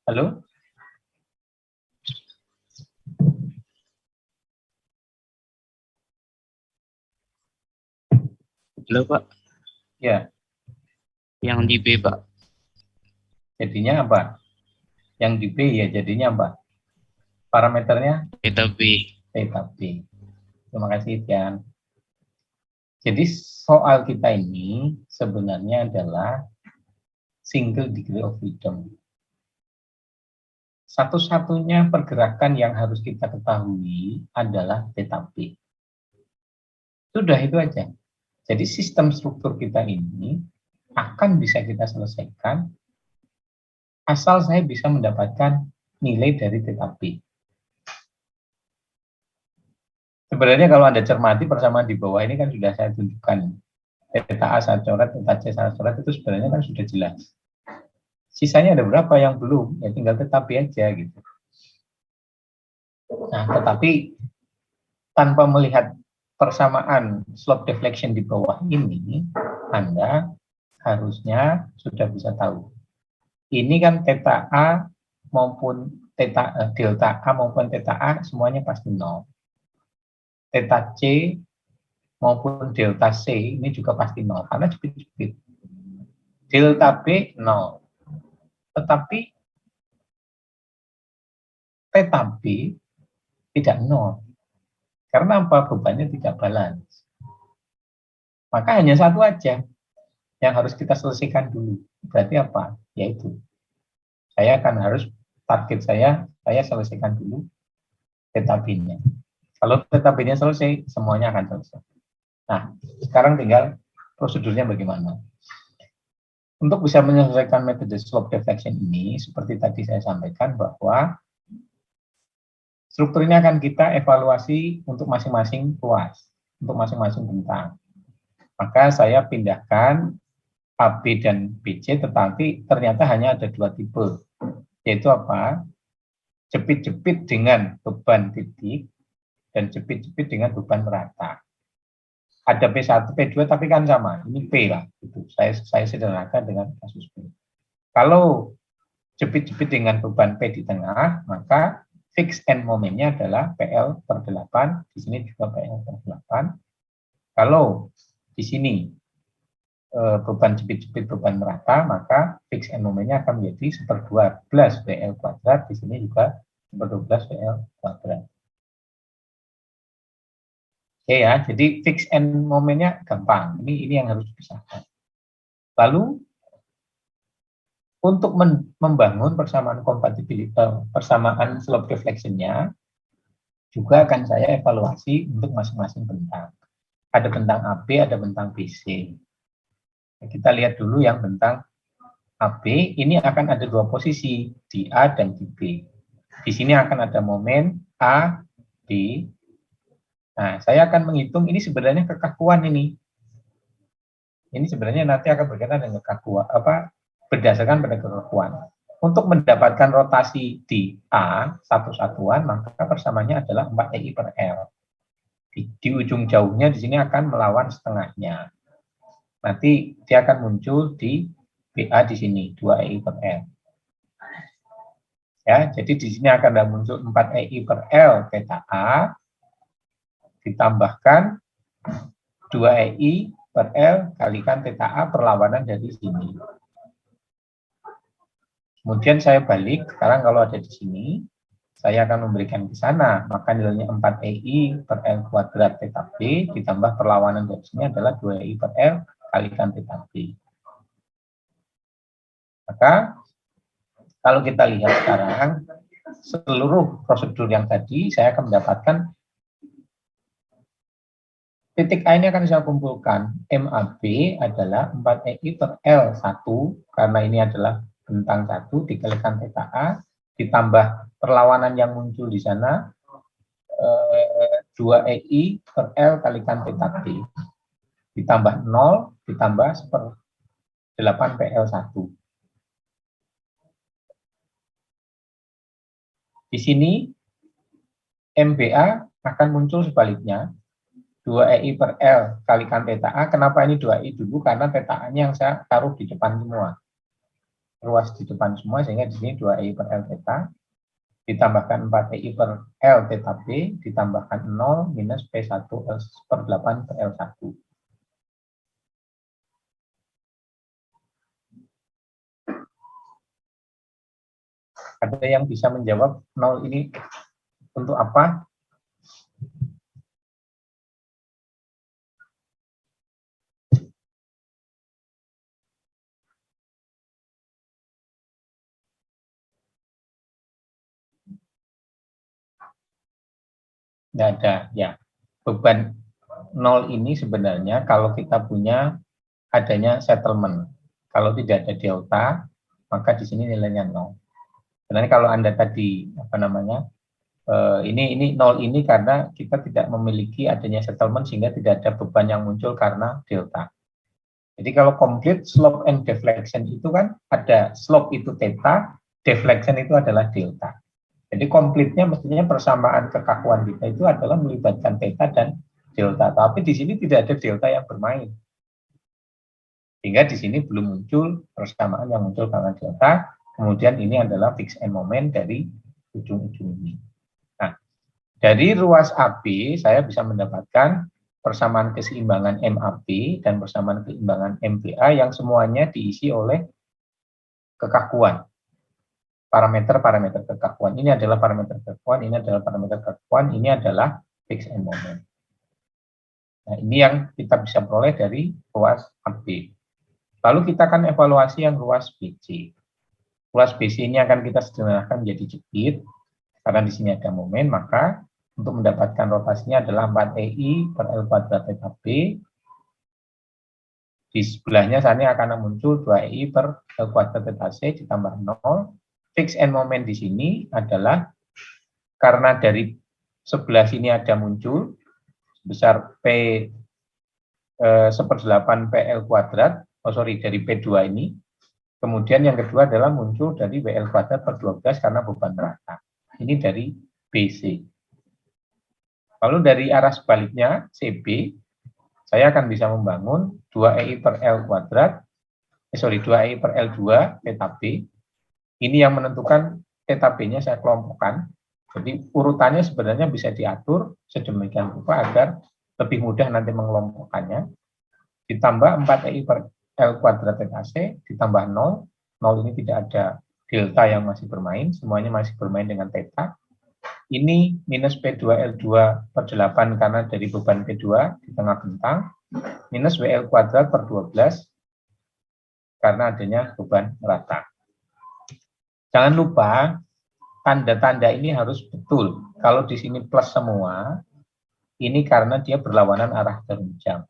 Halo? Halo Pak, Ya, yang di B Pak. jadinya apa? Yang di B ya jadinya apa? Parameternya Beta B. theta B. Terima kasih, Tian. Jadi soal kita ini sebenarnya adalah single degree of freedom. Satu-satunya pergerakan yang harus kita ketahui adalah theta B. Sudah itu aja. Jadi sistem struktur kita ini akan bisa kita selesaikan asal saya bisa mendapatkan nilai dari theta B. Sebenarnya kalau Anda cermati persamaan di bawah ini kan sudah saya tunjukkan. Theta A saya coret, theta C saya coret, itu sebenarnya kan sudah jelas. Sisanya ada berapa yang belum, ya tinggal theta B aja gitu. Nah, tetapi tanpa melihat persamaan slope deflection di bawah ini, Anda harusnya sudah bisa tahu. Ini kan theta A maupun delta A maupun theta A semuanya pasti 0. Theta C maupun delta C ini juga pasti 0 karena jepit-jepit. Delta B 0. Tetapi theta B tidak 0. Karena apa? Bebannya tidak balance. Maka hanya satu aja yang harus kita selesaikan dulu. Berarti apa? Yaitu saya akan harus target saya selesaikan dulu theta B-nya. Kalau theta B-nya selesai, semuanya akan selesai. Nah, sekarang tinggal prosedurnya bagaimana. Untuk bisa menyelesaikan metode slope deflection ini, seperti tadi saya sampaikan bahwa struktur ini akan kita evaluasi untuk masing-masing ruas, untuk masing-masing bentang. Maka saya pindahkan AB dan BC, tetapi ternyata hanya ada 2 tipe. Yaitu apa? Jepit-jepit dengan beban titik dan jepit-jepit dengan beban merata. Ada P1, P2, tapi kan sama. Ini P lah. Gitu. Saya sederhanakan dengan kasus P. Kalau jepit-jepit dengan beban P di tengah, maka fixed end momennya adalah PL per 8. Di sini juga PL per 8. Kalau di sini beban jepit-jepit beban merata, maka fixed end momennya akan menjadi 1/12 PL kuadrat. Di sini juga 1/12 PL kuadrat. Oke ya, jadi fixed end momennya gampang. Ini yang harus dipisahkan. Lalu untuk membangun persamaan kompatibilitas, persamaan slope deflection-nya juga akan saya evaluasi untuk masing-masing bentang. Ada bentang AB, ada bentang BC. Kita lihat dulu yang bentang AB, ini akan ada 2 posisi, di A dan di B. Di sini akan ada momen A, B. Nah, saya akan menghitung ini sebenarnya kekakuan ini. Ini sebenarnya nanti akan berkaitan dengan kekakuan, berdasarkan pada kekakuan. Untuk mendapatkan rotasi di A, satu satuan, maka persamaannya adalah 4EI per L. Di ujung jauhnya di sini akan melawan setengahnya. Nanti dia akan muncul di BA di sini, 2EI per L. Ya, jadi di sini akan ada muncul 4EI per L theta A, ditambahkan 2EI per L kalikan theta A perlawanan dari sini. Kemudian saya balik, sekarang kalau ada di sini, saya akan memberikan ke sana, maka nilainya 4EI per L kuadrat theta B, ditambah perlawanan dari sini adalah 2EI per L kalikan theta B. Maka, kalau kita lihat sekarang, seluruh prosedur yang tadi, saya akan mendapatkan titik A ini akan saya kumpulkan. MAB adalah 4EI per L1, karena ini adalah bentang 1 dikalikan theta A, ditambah perlawanan yang muncul di sana, 2EI per L kalikan theta B, ditambah 0, ditambah 1/8 PL1. Di sini, MBA akan muncul sebaliknya, 2EI per L kalikan theta A. Kenapa ini 2EI dulu? Karena theta A-nya yang saya taruh di depan semua. Ruas di depan semua, sehingga di sini 2EI per L theta. Ditambahkan 4EI per L theta B, ditambahkan 0 minus P1 L/8 per L1. Ada yang bisa menjawab 0 ini untuk apa? Nggak ada, ya. Beban 0 ini sebenarnya kalau kita punya adanya settlement. Kalau tidak ada delta, maka di sini nilainya 0. Sebenarnya kalau Anda tadi, ini 0 ini karena kita tidak memiliki adanya settlement sehingga tidak ada beban yang muncul karena delta. Jadi kalau complete slope and deflection itu kan ada slope itu theta, deflection itu adalah delta. Jadi komplitnya mestinya persamaan kekakuan kita itu adalah melibatkan theta dan delta. Tapi di sini tidak ada delta yang bermain. Sehingga di sini belum muncul persamaan yang muncul karena delta. Kemudian ini adalah fixed end moment dari ujung-ujung ini. Nah, dari ruas AB saya bisa mendapatkan persamaan keseimbangan MAB dan persamaan keseimbangan MBA yang semuanya diisi oleh kekakuan. Parameter-parameter kekakuan. Ini adalah parameter kekakuan, ini adalah parameter kekakuan, ini adalah fixed end moment. Nah, ini yang kita bisa peroleh dari ruas AB. Lalu kita akan evaluasi yang ruas BC. Ruas BC ini akan kita sederhanakan menjadi jepit, karena di sini ada momen, maka untuk mendapatkan rotasinya adalah 4EI per L kuadrat theta B. Di sebelahnya saat ini akan muncul 2EI per L kuadrat theta C ditambah 0. Fixed end moment di sini adalah karena dari sebelah sini ada muncul sebesar P 1/8 PL kuadrat, dari P2 ini. Kemudian yang kedua adalah muncul dari WL kuadrat per 12 karena beban rata. Ini dari BC. Lalu dari arah sebaliknya, CB, saya akan bisa membangun 2EI per L kuadrat, 2EI per L2 theta B. Ini yang menentukan theta B-nya saya kelompokkan. Jadi urutannya sebenarnya bisa diatur sedemikian rupa agar lebih mudah nanti mengelompokkannya. Ditambah 4EI per L kuadrat theta C, ditambah 0. 0 ini tidak ada delta yang masih bermain, semuanya masih bermain dengan theta. Ini minus P2L2 per 8 karena dari beban P2 di tengah bentang, minus WL kuadrat per 12 karena adanya beban rata. Jangan lupa, tanda-tanda ini harus betul. Kalau di sini plus semua, ini karena dia berlawanan arah jarum jam.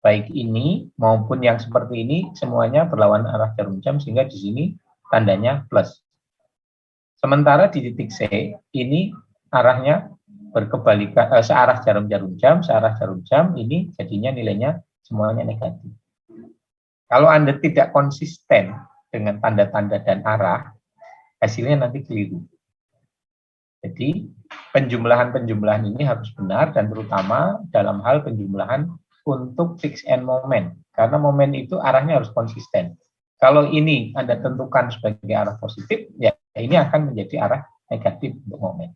Baik ini maupun yang seperti ini, semuanya berlawanan arah jarum jam, sehingga di sini tandanya plus. Sementara di titik C, ini arahnya berkebalikan, searah jarum jam, ini jadinya nilainya semuanya negatif. Kalau Anda tidak konsisten dengan tanda-tanda dan arah, hasilnya nanti keliru. Jadi, penjumlahan-penjumlahan ini harus benar, dan terutama dalam hal penjumlahan untuk fix and moment. Karena momen itu arahnya harus konsisten. Kalau ini Anda tentukan sebagai arah positif, ya ini akan menjadi arah negatif untuk momen.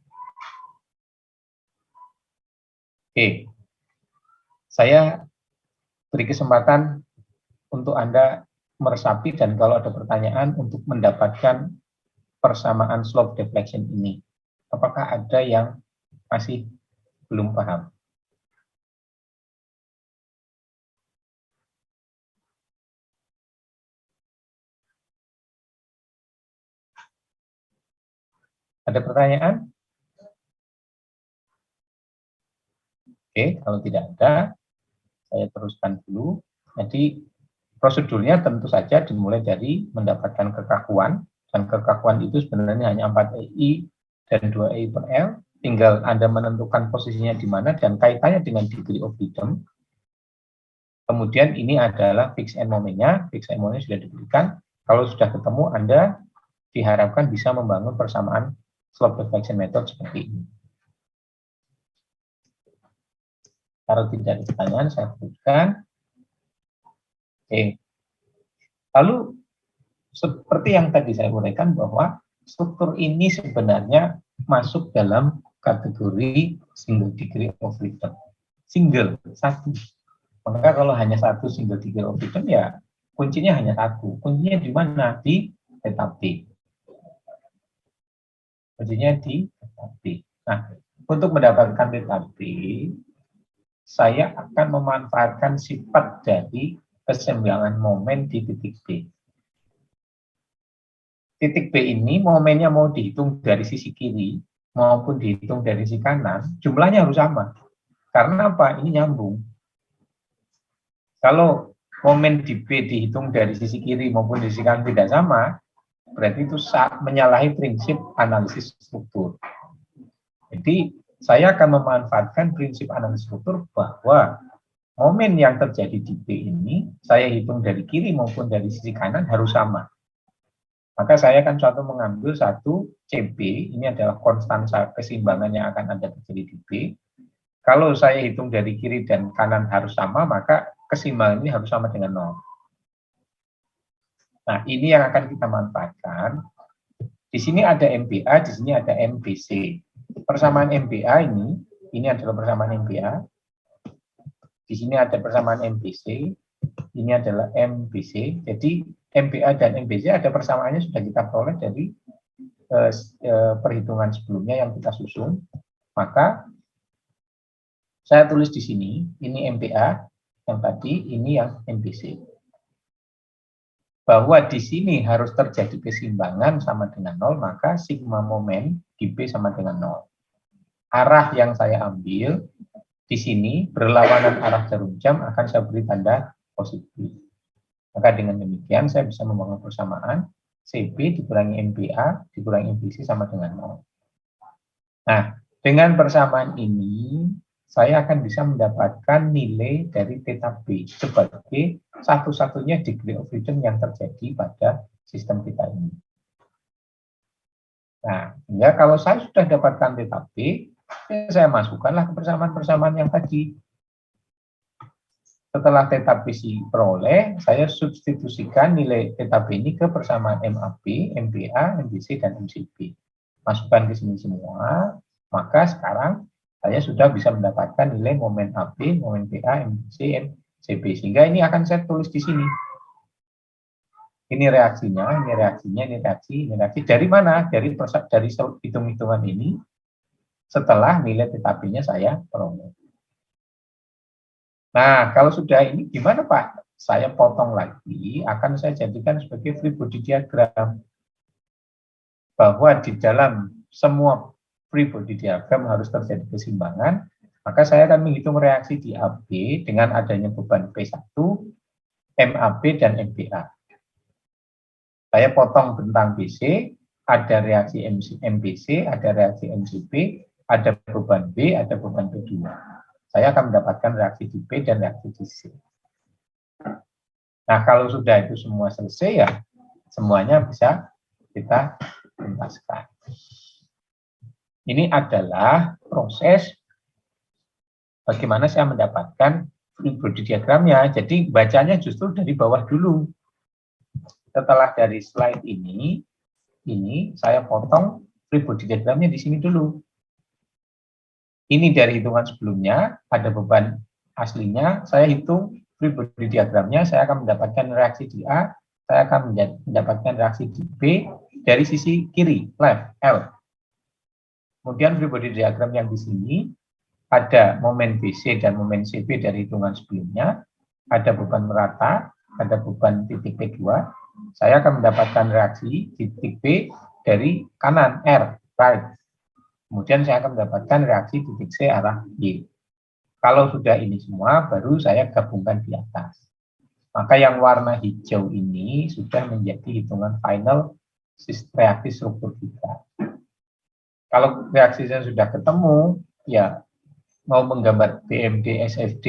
Oke, saya beri kesempatan untuk Anda meresapi, dan kalau ada pertanyaan untuk mendapatkan persamaan slope deflection ini. Apakah ada yang masih belum paham? Ada pertanyaan? Oke, kalau tidak ada, saya teruskan dulu. Jadi, prosedurnya tentu saja dimulai dari mendapatkan kekakuan, dan kekakuan itu sebenarnya hanya 4 EI dan 2 EI per L. Tinggal Anda menentukan posisinya di mana dan kaitannya dengan degree of freedom. Kemudian ini adalah fix and moment-nya. Fix and moment sudah diberikan. Kalau sudah ketemu, Anda diharapkan bisa membangun persamaan slope deflection method seperti ini. Kalau tidak ada pertanyaan, saya teruskan. Oke. Lalu, seperti yang tadi saya uraikan bahwa struktur ini sebenarnya masuk dalam kategori single degree of freedom. Single, satu. Maka kalau hanya satu single degree of freedom, ya kuncinya hanya satu. Kuncinya di mana? Di theta B. Kuncinya di theta B. Nah, untuk mendapatkan theta B, saya akan memanfaatkan sifat dari keseimbangan momen di titik B. Titik B ini momennya mau dihitung dari sisi kiri maupun dihitung dari sisi kanan, jumlahnya harus sama. Karena apa? Ini nyambung. Kalau momen di B dihitung dari sisi kiri maupun di sisi kanan tidak sama, berarti itu menyalahi prinsip analisis struktur. Jadi, saya akan memanfaatkan prinsip analisis struktur bahwa momen yang terjadi di B ini, saya hitung dari kiri maupun dari sisi kanan harus sama. Maka saya akan mengambil satu CB, ini adalah konstan keseimbangan yang akan ada terjadi di B. Kalau saya hitung dari kiri dan kanan harus sama, maka keseimbangan ini harus sama dengan 0. Nah, ini yang akan kita manfaatkan. Di sini ada MBA, di sini ada MBC. Persamaan MBA ini adalah persamaan MBA. Di sini ada persamaan MBC, ini adalah MBC. Jadi MBA dan MBC ada persamaannya sudah kita peroleh dari perhitungan sebelumnya yang kita susun. Maka saya tulis di sini, ini MBA yang tadi, ini yang MBC. Bahwa di sini harus terjadi keseimbangan sama dengan 0, maka sigma momen di B sama dengan 0. Arah yang saya ambil di sini berlawanan arah jarum jam akan saya beri tanda positif. Maka dengan demikian saya bisa membangun persamaan CB dikurangi MBA dikurangi MBC sama dengan 0. Nah, dengan persamaan ini saya akan bisa mendapatkan nilai dari theta B sebagai satu-satunya degree of freedom yang terjadi pada sistem kita ini. Nah, ya kalau saya sudah dapatkan theta B, saya masukkanlah ke persamaan-persamaan yang tadi. Setelah theta B diperoleh, saya substitusikan nilai theta B ini ke persamaan MAB, MBA, MBC, dan MCB. Masukkan ke sini semua, maka sekarang saya sudah bisa mendapatkan nilai momen AB, momen BA, MBC, MCB. Sehingga ini akan saya tulis di sini. Ini reaksinya, ini reaksinya, ini reaksi, ini reaksi. Dari mana? Dari hitung-hitungan ini, setelah nilai theta B-nya saya peroleh. Nah, kalau sudah ini gimana Pak? Saya potong lagi, akan saya jadikan sebagai free body diagram. Bahwa di dalam semua free body diagram harus terjadi keseimbangan, maka saya akan menghitung reaksi di AB dengan adanya beban P1, MAB, dan MBA. Saya potong bentang BC, ada reaksi MBC, ada reaksi MCP, ada beban B, ada beban B2. Saya akan mendapatkan reaksi di B dan reaksi di C. Nah, kalau sudah itu semua selesai, ya semuanya bisa kita tuntaskan. Ini adalah proses bagaimana saya mendapatkan free body diagramnya. Jadi bacanya justru dari bawah dulu. Setelah dari slide ini saya potong free body diagramnya di sini dulu. Ini dari hitungan sebelumnya, ada beban aslinya, saya hitung free body diagramnya, saya akan mendapatkan reaksi di A, saya akan mendapatkan reaksi di B dari sisi kiri, left, L. Kemudian free body diagram yang di sini ada momen BC dan momen CB dari hitungan sebelumnya, ada beban merata, ada beban titik P2, saya akan mendapatkan reaksi di titik B dari kanan, R, right. Kemudian saya akan mendapatkan reaksi titik C arah Y. Kalau sudah ini semua, baru saya gabungkan di atas. Maka yang warna hijau ini sudah menjadi hitungan final reaksi struktur kita. Kalau reaksinya sudah ketemu, ya mau menggambar BMD, SFD,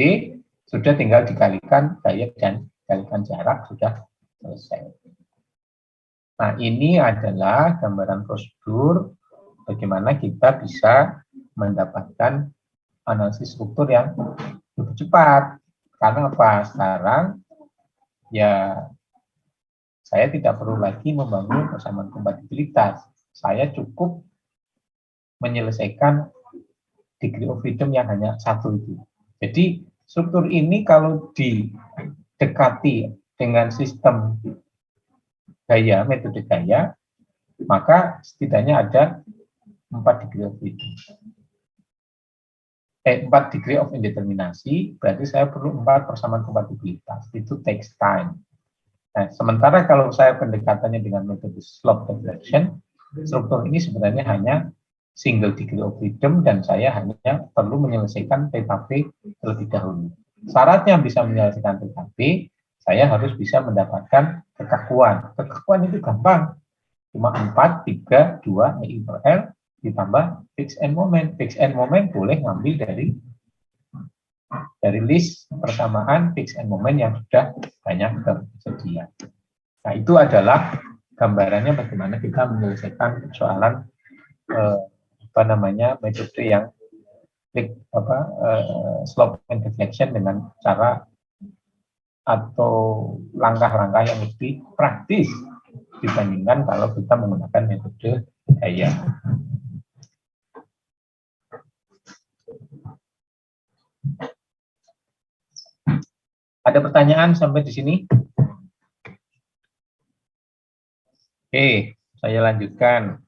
sudah tinggal dikalikan gaya dan dikalikan jarak, sudah selesai. Nah, ini adalah gambaran prosedur bagaimana kita bisa mendapatkan analisis struktur yang lebih cepat. Karena apa? Sekarang ya saya tidak perlu lagi membangun persamaan kompatibilitas. Saya cukup menyelesaikan degree of freedom yang hanya satu itu. Jadi struktur ini kalau didekati dengan sistem gaya, metode gaya, maka setidaknya ada 4 degree of freedom. 4 degree of indeterminasi, berarti saya perlu 4 persamaan kompatibilitas. Itu takes time. Nah, sementara kalau saya pendekatannya dengan metode slope deflection, struktur ini sebenarnya hanya single degree of freedom dan saya hanya perlu menyelesaikan TKP terlebih dahulu. Syaratnya bisa menyelesaikan TKP, saya harus bisa mendapatkan kekakuan. Kekakuan itu gampang. Cuma 4, 3, 2, EI per L, ditambah fixed end moment. Fixed end moment boleh ngambil dari list persamaan fixed end moment yang sudah banyak tersedia. Nah, itu adalah gambarannya bagaimana kita menyelesaikan persoalan metode yang slope and deflection dengan cara atau langkah-langkah yang lebih praktis dibandingkan kalau kita menggunakan metode gaya. Ada pertanyaan sampai di sini? Oke, saya lanjutkan.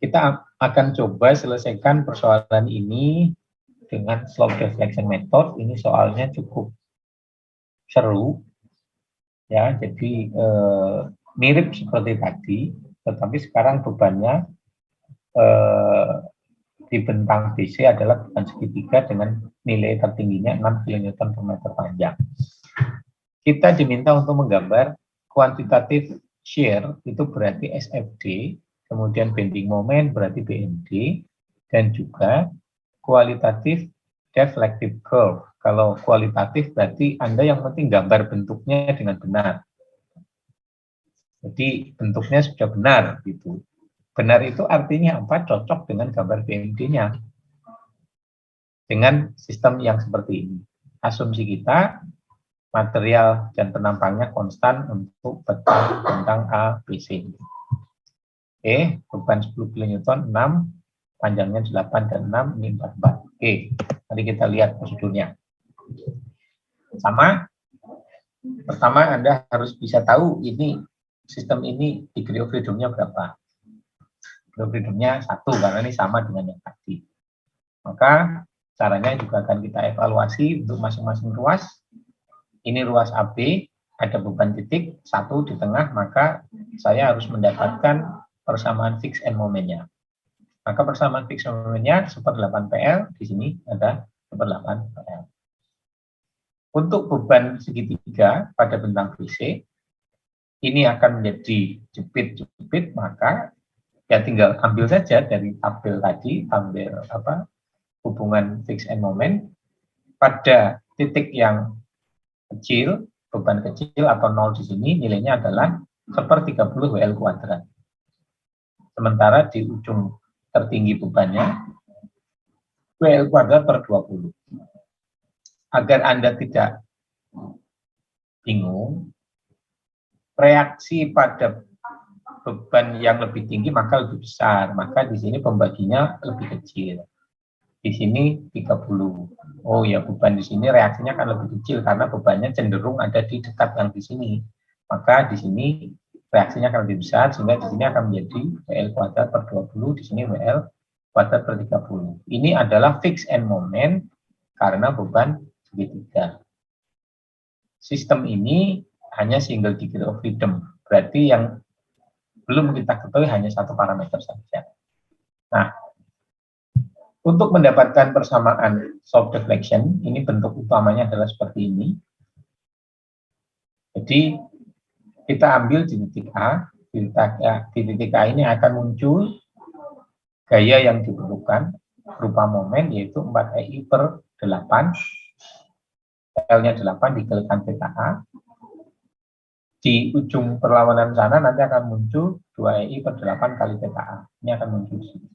Kita akan coba selesaikan persoalan ini dengan slope deflection method. Ini soalnya cukup seru, ya. Jadi mirip seperti tadi, tetapi sekarang bebannya di bentang BC adalah beban segitiga dengan nilai tertingginya 6 kN per meter panjang. Kita diminta untuk menggambar kuantitatif shear, itu berarti SFD, kemudian bending moment berarti BMD, dan juga kualitatif deflective curve. Kalau kualitatif berarti Anda yang penting gambar bentuknya dengan benar. Jadi bentuknya sudah benar gitu. Benar itu artinya apa? Cocok dengan gambar BMD-nya. Dengan sistem yang seperti ini. Asumsi kita, material dan penampangnya konstan untuk bentang A, B, C. Oke, beban 10 kN 6, panjangnya 8 dan 6, ini 44. Oke, mari kita lihat prosedurnya. Sama, pertama Anda harus bisa tahu ini sistem ini degree of freedom-nya berapa. Degree of freedom-nya 1, karena ini sama dengan yang tadi. Maka caranya juga akan kita evaluasi untuk masing-masing ruas. Ini ruas AB, ada beban titik 1 di tengah, maka saya harus mendapatkan persamaan fixed end moment-nya. Maka persamaan fixed end moment-nya 1/8 PL, di sini ada 1/8 PL. Untuk beban segitiga pada bentang BC, ini akan menjadi jepit-jepit, maka ya tinggal ambil saja dari tabel tadi, ambil hubungan fix and moment pada titik yang kecil, beban kecil atau 0 di sini nilainya adalah 1/30 WL kuadrat. Sementara di ujung tertinggi bebannya WL kuadrat per 20. Agar Anda tidak bingung, reaksi pada beban yang lebih tinggi maka lebih besar, maka di sini pembaginya lebih kecil. Di sini 30. Oh ya, beban di sini reaksinya akan lebih kecil karena bebannya cenderung ada di dekat yang di sini. Maka di sini reaksinya akan lebih besar, sehingga di sini akan menjadi WL kuadrat per 20, di sini WL kuadrat per 30. Ini adalah fix and moment karena beban segitiga. Sistem ini hanya single degree of freedom, berarti yang belum kita ketahui hanya satu parameter saja. Nah, untuk mendapatkan persamaan soft deflection, ini bentuk utamanya adalah seperti ini. Jadi, kita ambil di titik A, di titik A ini akan muncul gaya yang diperlukan berupa momen, yaitu 4EI per 8, L-nya 8 dikalikan theta A. Di ujung perlawanan sana nanti akan muncul 2EI per 8 kali theta A. Ini akan muncul di sini.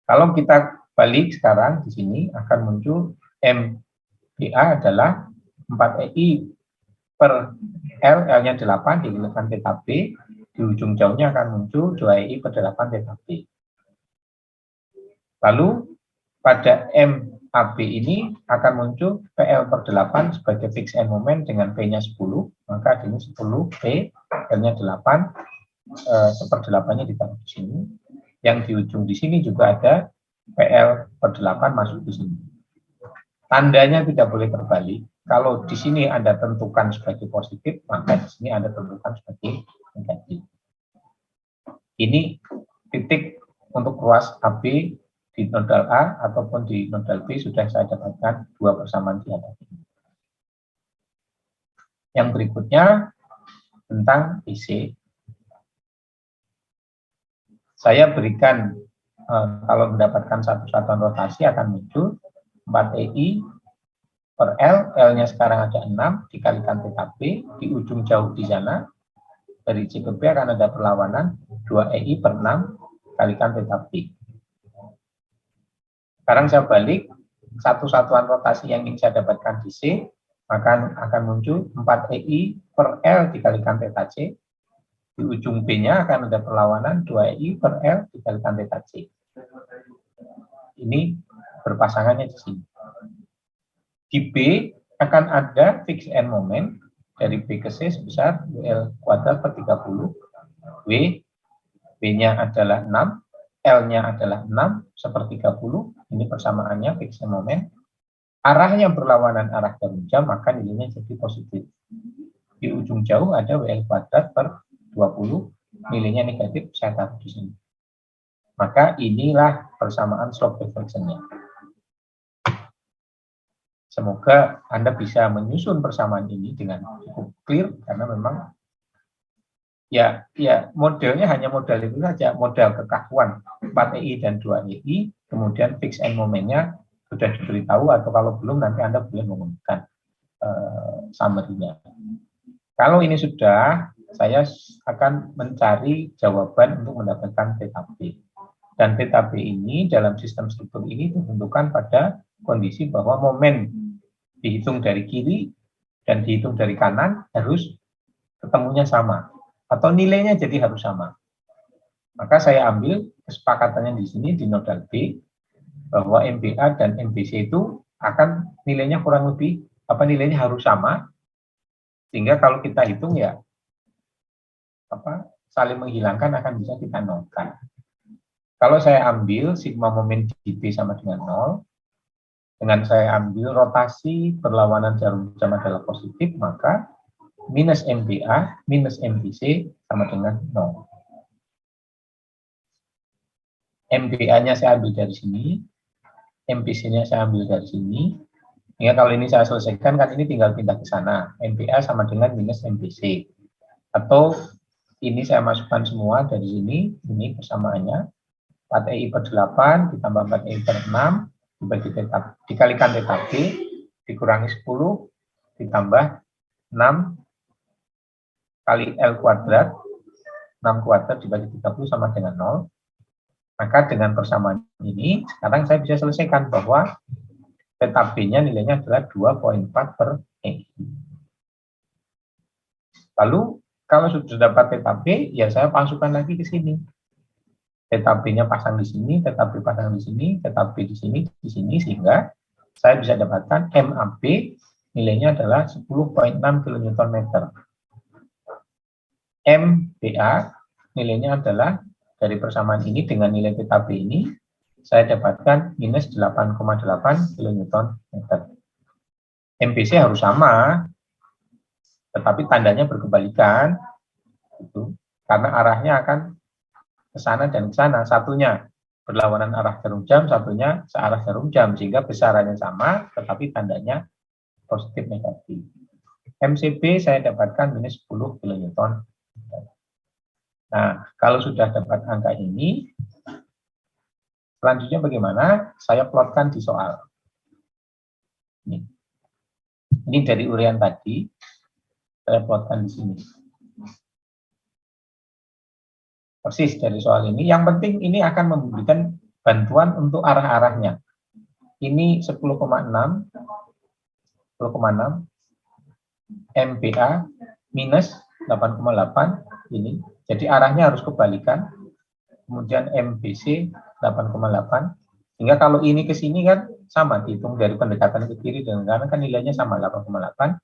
Kalau kita balik sekarang di sini akan muncul MBA adalah 4EI per L, L-nya 8 dikalikan theta B. Di ujung jauhnya akan muncul 2EI per 8 theta B. Lalu pada MAB ini akan muncul PL per 8 sebagai fix and moment dengan P-nya 10, maka ini 10 P, L-nya 8, 1/8-nya ditaruh di sini. Yang di ujung di sini juga ada PL per 8 masuk di sini. Tandanya tidak boleh terbalik. Kalau di sini Anda tentukan sebagai positif, maka di sini Anda tentukan sebagai negatif. Ini titik untuk ruas AB di nodal A ataupun di nodal B sudah saya dapatkan dua persamaan di atas ini. Yang berikutnya tentang IC. Saya berikan kalau mendapatkan satu satuan rotasi akan muncul 4EI per L, L-nya sekarang ada 6 dikalikan theta B, di ujung jauh di sana dari C ke B akan ada perlawanan 2EI per 6 kalikan theta B. Sekarang saya balik, satu satuan rotasi yang ingin saya dapatkan di C, maka akan muncul 4EI per L dikalikan theta C. Di ujung B-nya akan ada perlawanan 2EI per L dikalikan theta C. Ini berpasangannya di sini. Di B akan ada fix and moment dari B ke C sebesar WL kuadrat per 30. B-nya adalah 6. L-nya adalah 6 1/30, ini persamaannya fix and moment. Arahnya berlawanan arah jarum jam, maka nilainya jadi positif. Di ujung jauh ada WL kuadrat per 20, nilainya negatif, saya taruh di sini. Maka inilah persamaan slope deflection-nya. Semoga Anda bisa menyusun persamaan ini dengan cukup clear, karena memang ya modelnya hanya modal itu saja, modal kekakuan 4EI dan 2EI, kemudian fix and moment-nya sudah diberitahu, atau kalau belum nanti Anda boleh menggunakan summary-nya. Kalau ini sudah, saya akan mencari jawaban untuk mendapatkan theta B. Dan theta B ini dalam sistem struktur ini ditentukan pada kondisi bahwa momen dihitung dari kiri dan dihitung dari kanan harus ketemunya sama, atau nilainya jadi harus sama. Maka saya ambil kesepakatannya di sini di nodal B, bahwa MBA dan MBC itu akan nilainya kurang lebih, nilainya harus sama, sehingga kalau kita hitung ya, saling menghilangkan akan bisa kita nolkan. Kalau saya ambil sigma momen di B sama dengan 0, dengan saya ambil rotasi berlawanan jarum jam adalah positif, maka minus MBA minus MBC sama dengan 0. MBA-nya saya ambil dari sini, MBC-nya saya ambil dari sini. Sehingga kalau ini saya selesaikan, kan ini tinggal pindah ke sana. MBA sama dengan minus MBC. Atau ini saya masukkan semua dari sini, ini persamaannya. 4EI per 8 ditambah 4EI per 6 dikalikan θB dikurangi 10 ditambah 6 kali L kuadrat, 6 kuadrat dibagi 30 sama dengan 0. Maka dengan persamaan ini, sekarang saya bisa selesaikan bahwa θB-nya nilainya adalah 2,4 per EI. Lalu, kalau sudah dapat θB, ya saya masukkan lagi ke sini. θB-nya pasang di sini, θB pasang di sini, θB di sini, sehingga saya bisa dapatkan MAB nilainya adalah 10,6 kN. MBA nilainya adalah dari persamaan ini dengan nilai θB ini, saya dapatkan minus 8,8 kN. MBC harus sama, tetapi tandanya berkebalikan, gitu, karena arahnya akan ke sana dan ke sana. Satunya berlawanan arah jarum jam, satunya searah jarum jam, sehingga besarannya sama, tetapi tandanya positif negatif. MCB saya dapatkan minus 10 kN. Nah, kalau sudah dapat angka ini, selanjutnya bagaimana? Saya plotkan di soal. Ini dari uraian tadi, saya plotkan di sini. Persis dari soal ini. Yang penting ini akan memberikan bantuan untuk arah-arahnya. Ini 10,6 MBA minus 8,8 ini. Jadi arahnya harus kebalikan. Kemudian MBC 8,8. Sehingga kalau ini ke sini kan sama, dihitung dari pendekatan ke kiri dan kanan kan nilainya sama 8,8.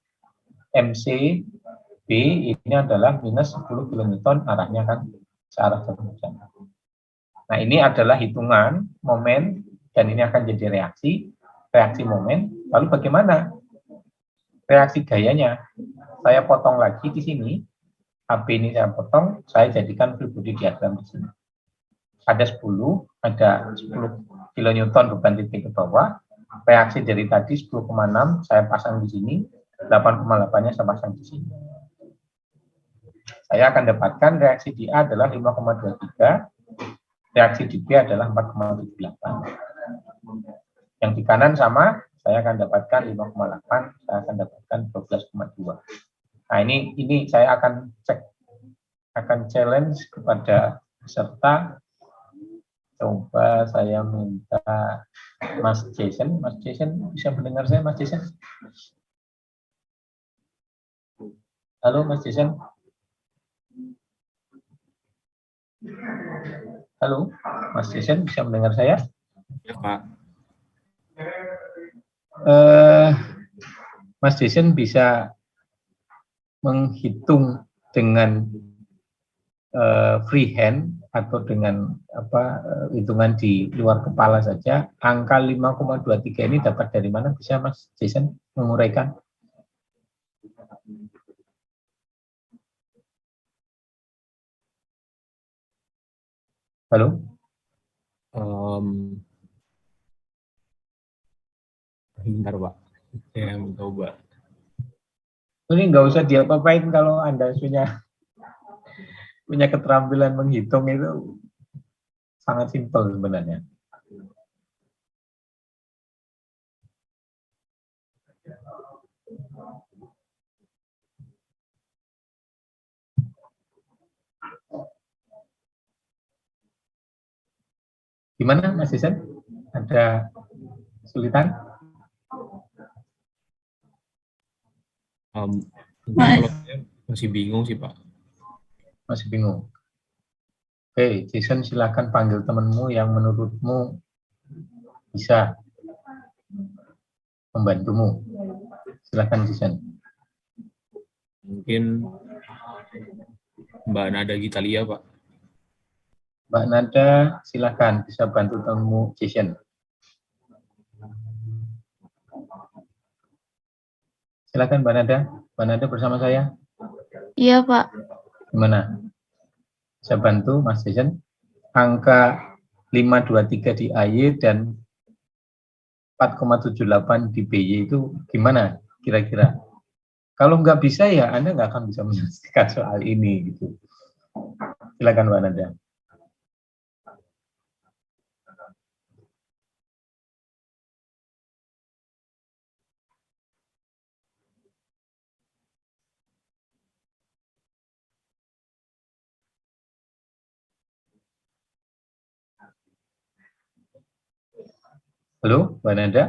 MCB ini adalah minus 10 kN, arahnya kan searah jarum jam. Nah, ini adalah hitungan momen dan ini akan jadi reaksi momen. Lalu bagaimana reaksi gayanya? Saya potong lagi di sini. AB ini saya potong, saya jadikan free body diagram di sini. Ada 10 kN beban titik ke bawah. Reaksi dari tadi 10,6 saya pasang di sini, 8,8-nya saya pasang di sini. Saya akan dapatkan reaksi di A adalah 5,23, reaksi di B adalah 4,78. Yang di kanan sama, saya akan dapatkan 5,8, saya akan dapatkan 12,2. Nah, ini saya akan cek, akan challenge kepada peserta. Coba saya minta Mas Jason bisa mendengar saya, Mas Jason? Halo, Mas Jason? Halo, Mas Jason bisa mendengar saya? Ya, Pak. Mas Jason bisa menghitung dengan freehand atau dengan hitungan di luar kepala saja, angka 5,23 ini dapat dari mana? Bisa Mas Jason menguraikan? Halo? Bentar, Pak. Saya mencoba. Ini nggak usah diapa-apain kalau Anda punya keterampilan menghitung, itu sangat simpel sebenarnya. Gimana Mas Jason? Ada kesulitan? Kalau saya masih bingung sih, Pak. Masih bingung? Oke, Jason silakan panggil temanmu yang menurutmu bisa membantumu. Silakan Jason. Mungkin Mbak Nada Gitalia, Pak. Mbak Nada, silakan bisa bantu temanmu Jason. Silakan Mbak Nada. Mbak Nada bersama saya. Iya, Pak. Gimana? Saya bantu Mas Jason. Angka 523 di AY dan 4,78 di BY itu gimana kira-kira? Kalau nggak bisa ya Anda nggak akan bisa menyelesaikan soal ini gitu. Silakan Mbak Nanda. Halo, Mbak Nanda,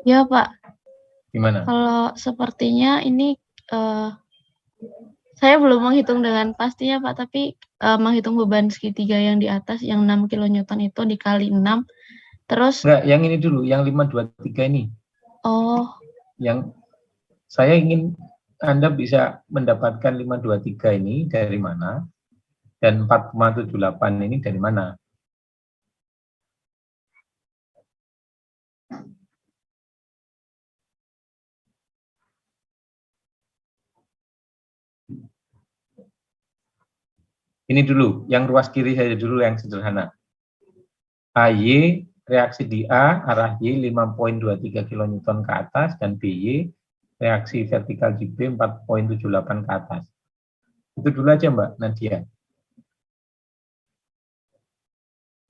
Ya, Pak. gimana? Kalau sepertinya ini saya belum menghitung dengan pastinya, Pak, tapi menghitung beban segitiga yang di atas yang 6 kilonewton itu dikali 6. Terus Enggak, yang ini dulu, yang 523 ini. Yang saya ingin Anda bisa mendapatkan 523 ini dari mana dan 4,78 ini dari mana? Ini dulu, yang ruas kiri saja dulu yang sederhana. AY reaksi di A arah Y 5,23 kN ke atas dan BY reaksi vertikal di B 4,78 ke atas. Itu dulu aja Mbak Nadia.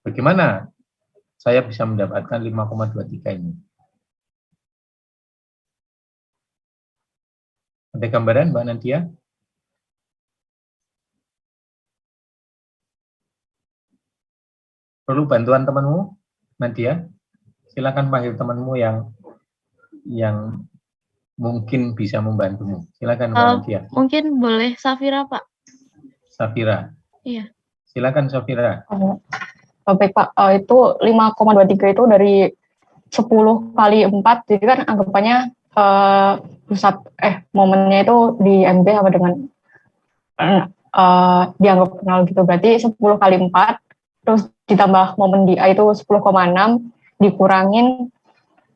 Bagaimana saya bisa mendapatkan 5,23 ini? Ada gambaran Mbak Nadia? Perlu bantuan temanmu, Nadia? Silakan panggil temanmu yang mungkin bisa membantumu. Silakan Mbak Nadia. mungkin boleh Safira, Pak. Safira. Iya. Silakan Safira. Baik Pak, itu 5,23 itu dari 10 kali 4, jadi kan anggapannya pusat momennya itu di MB sama dengan dianggap kenal gitu, berarti 10 kali 4 terus ditambah momen di A itu 10,6 dikurangin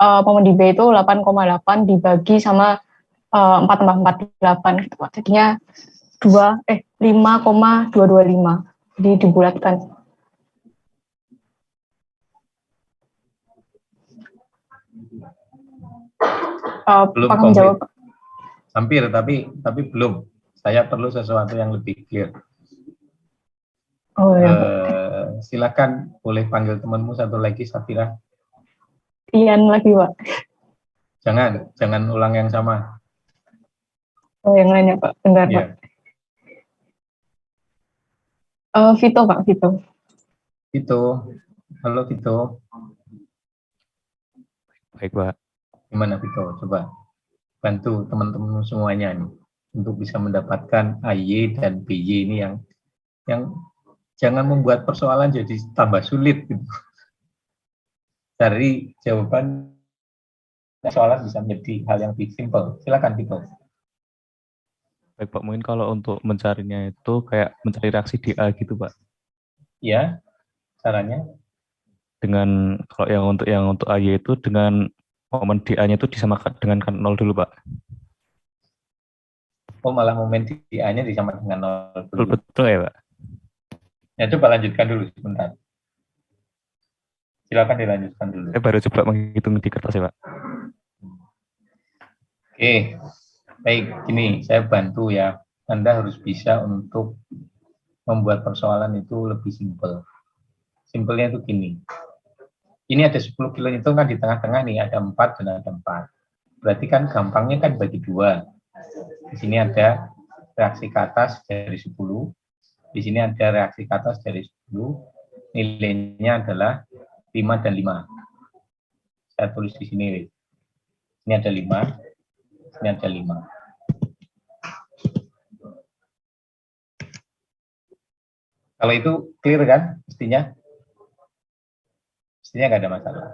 momen di B itu 8,8 dibagi sama 4 tambah 4 8 gitu Pak. Jadinya 5,225. Jadi dibulatkan. Belum Pak komplit. jawab. Hampir, tapi belum. Saya perlu sesuatu yang lebih clear. Oh ya. Silakan, boleh panggil temanmu satu lagi, Safira. Ian lagi Pak. Jangan ulang yang sama. Oh yang lainnya Pak, bentar Ya. Pak. Vito Pak, Vito. Vito, halo Vito. Baik, Pak. Gimana Vito? Coba bantu teman-teman semuanya nih untuk bisa mendapatkan AY dan BY ini yang jangan membuat persoalan jadi tambah sulit gitu. Cari jawaban persoalan bisa menjadi hal yang lebih simpel. Silakan Vito. Baik, Pak. Mungkin kalau untuk mencarinya itu kayak mencari reaksi di A gitu, Pak. Ya, caranya Dengan kalau yang untuk AY itu dengan momen di A-nya itu disamakan dengan 0 dulu, Pak. oh malah momen di A-nya disamakan dengan 0 dulu. Betul ya, Pak? Ya, coba lanjutkan dulu sebentar. Silakan dilanjutkan dulu. Saya baru coba menghitung di kertas ya, Pak. Oke, baik. Gini, saya bantu ya. Anda harus bisa untuk membuat persoalan itu lebih simpel. Simpelnya itu gini. Ini ada 10 kilo itu kan di tengah-tengah nih, ada 4 dan ada 4. Berarti kan gampangnya kan bagi 2. Di sini ada reaksi ke atas dari 10. Di sini ada reaksi ke atas dari 10. Nilainya adalah 5 dan 5. Saya tulis di sini. Ini ada 5. Ini ada 5. Kalau itu clear kan, mestinya nggak ada masalah.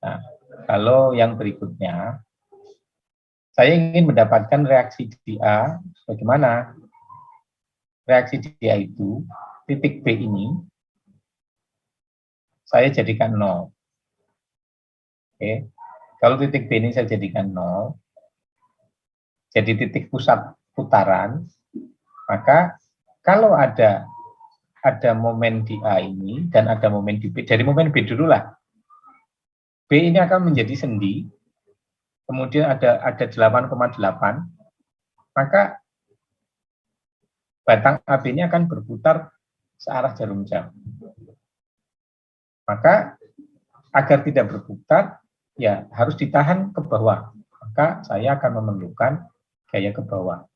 Nah, kalau yang berikutnya, saya ingin mendapatkan reaksi di A, bagaimana? Reaksi di A itu, titik B ini, saya jadikan 0. Oke. Kalau titik B ini saya jadikan 0, jadi titik pusat putaran, maka kalau ada momen di A ini dan ada momen di B, dari momen B dulu lah. B ini akan menjadi sendi kemudian ada 8,8, maka batang AB ini akan berputar searah jarum jam. Maka agar tidak berputar, ya harus ditahan ke bawah. Maka saya akan memerlukan gaya ke bawah.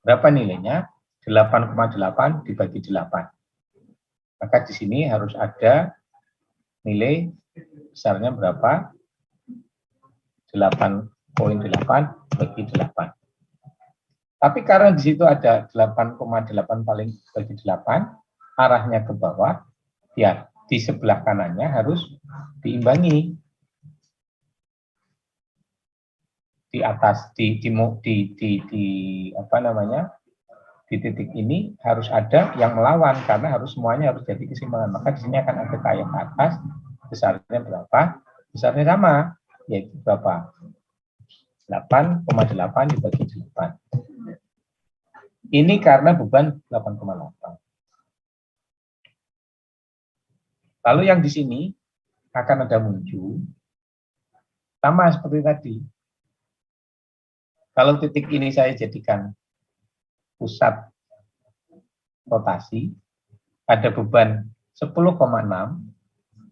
Berapa nilainya? 8,8 dibagi 8. Maka di sini harus ada nilai besarnya berapa? 8,8 bagi 8. Tapi karena di situ ada 8,8 paling bagi 8, arahnya ke bawah, ya di sebelah kanannya harus diimbangi. Di atas, di apa namanya, di titik ini harus ada yang melawan, karena harus semuanya harus jadi keseimbangan. Maka di sini akan ada gaya ke atas, besarnya berapa? Besarnya sama, yaitu berapa? 8,8 dibagi 8. Ini karena beban 8,8. Lalu yang di sini akan ada muncul, sama seperti tadi. Kalau titik ini saya jadikan pusat rotasi, ada beban 10,6,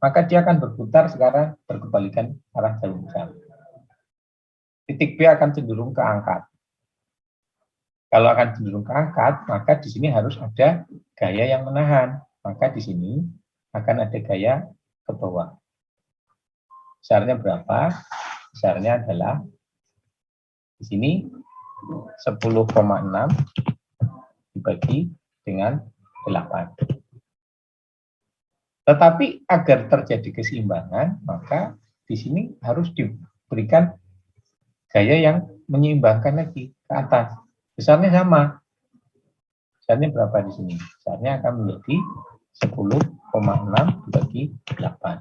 maka dia akan berputar sekarang berkebalikan arah jarum jam. Titik B akan cenderung ke angkat. Kalau akan cenderung ke angkat, maka di sini harus ada gaya yang menahan. Maka di sini akan ada gaya ke bawah. Besarnya berapa? Besarnya adalah di sini 10,6 dibagi dengan 8. Tetapi agar terjadi keseimbangan, maka di sini harus diberikan gaya yang menyeimbangkan lagi ke atas. Besarnya sama. Besarnya berapa di sini? Besarnya akan menjadi 10,6 dibagi 8.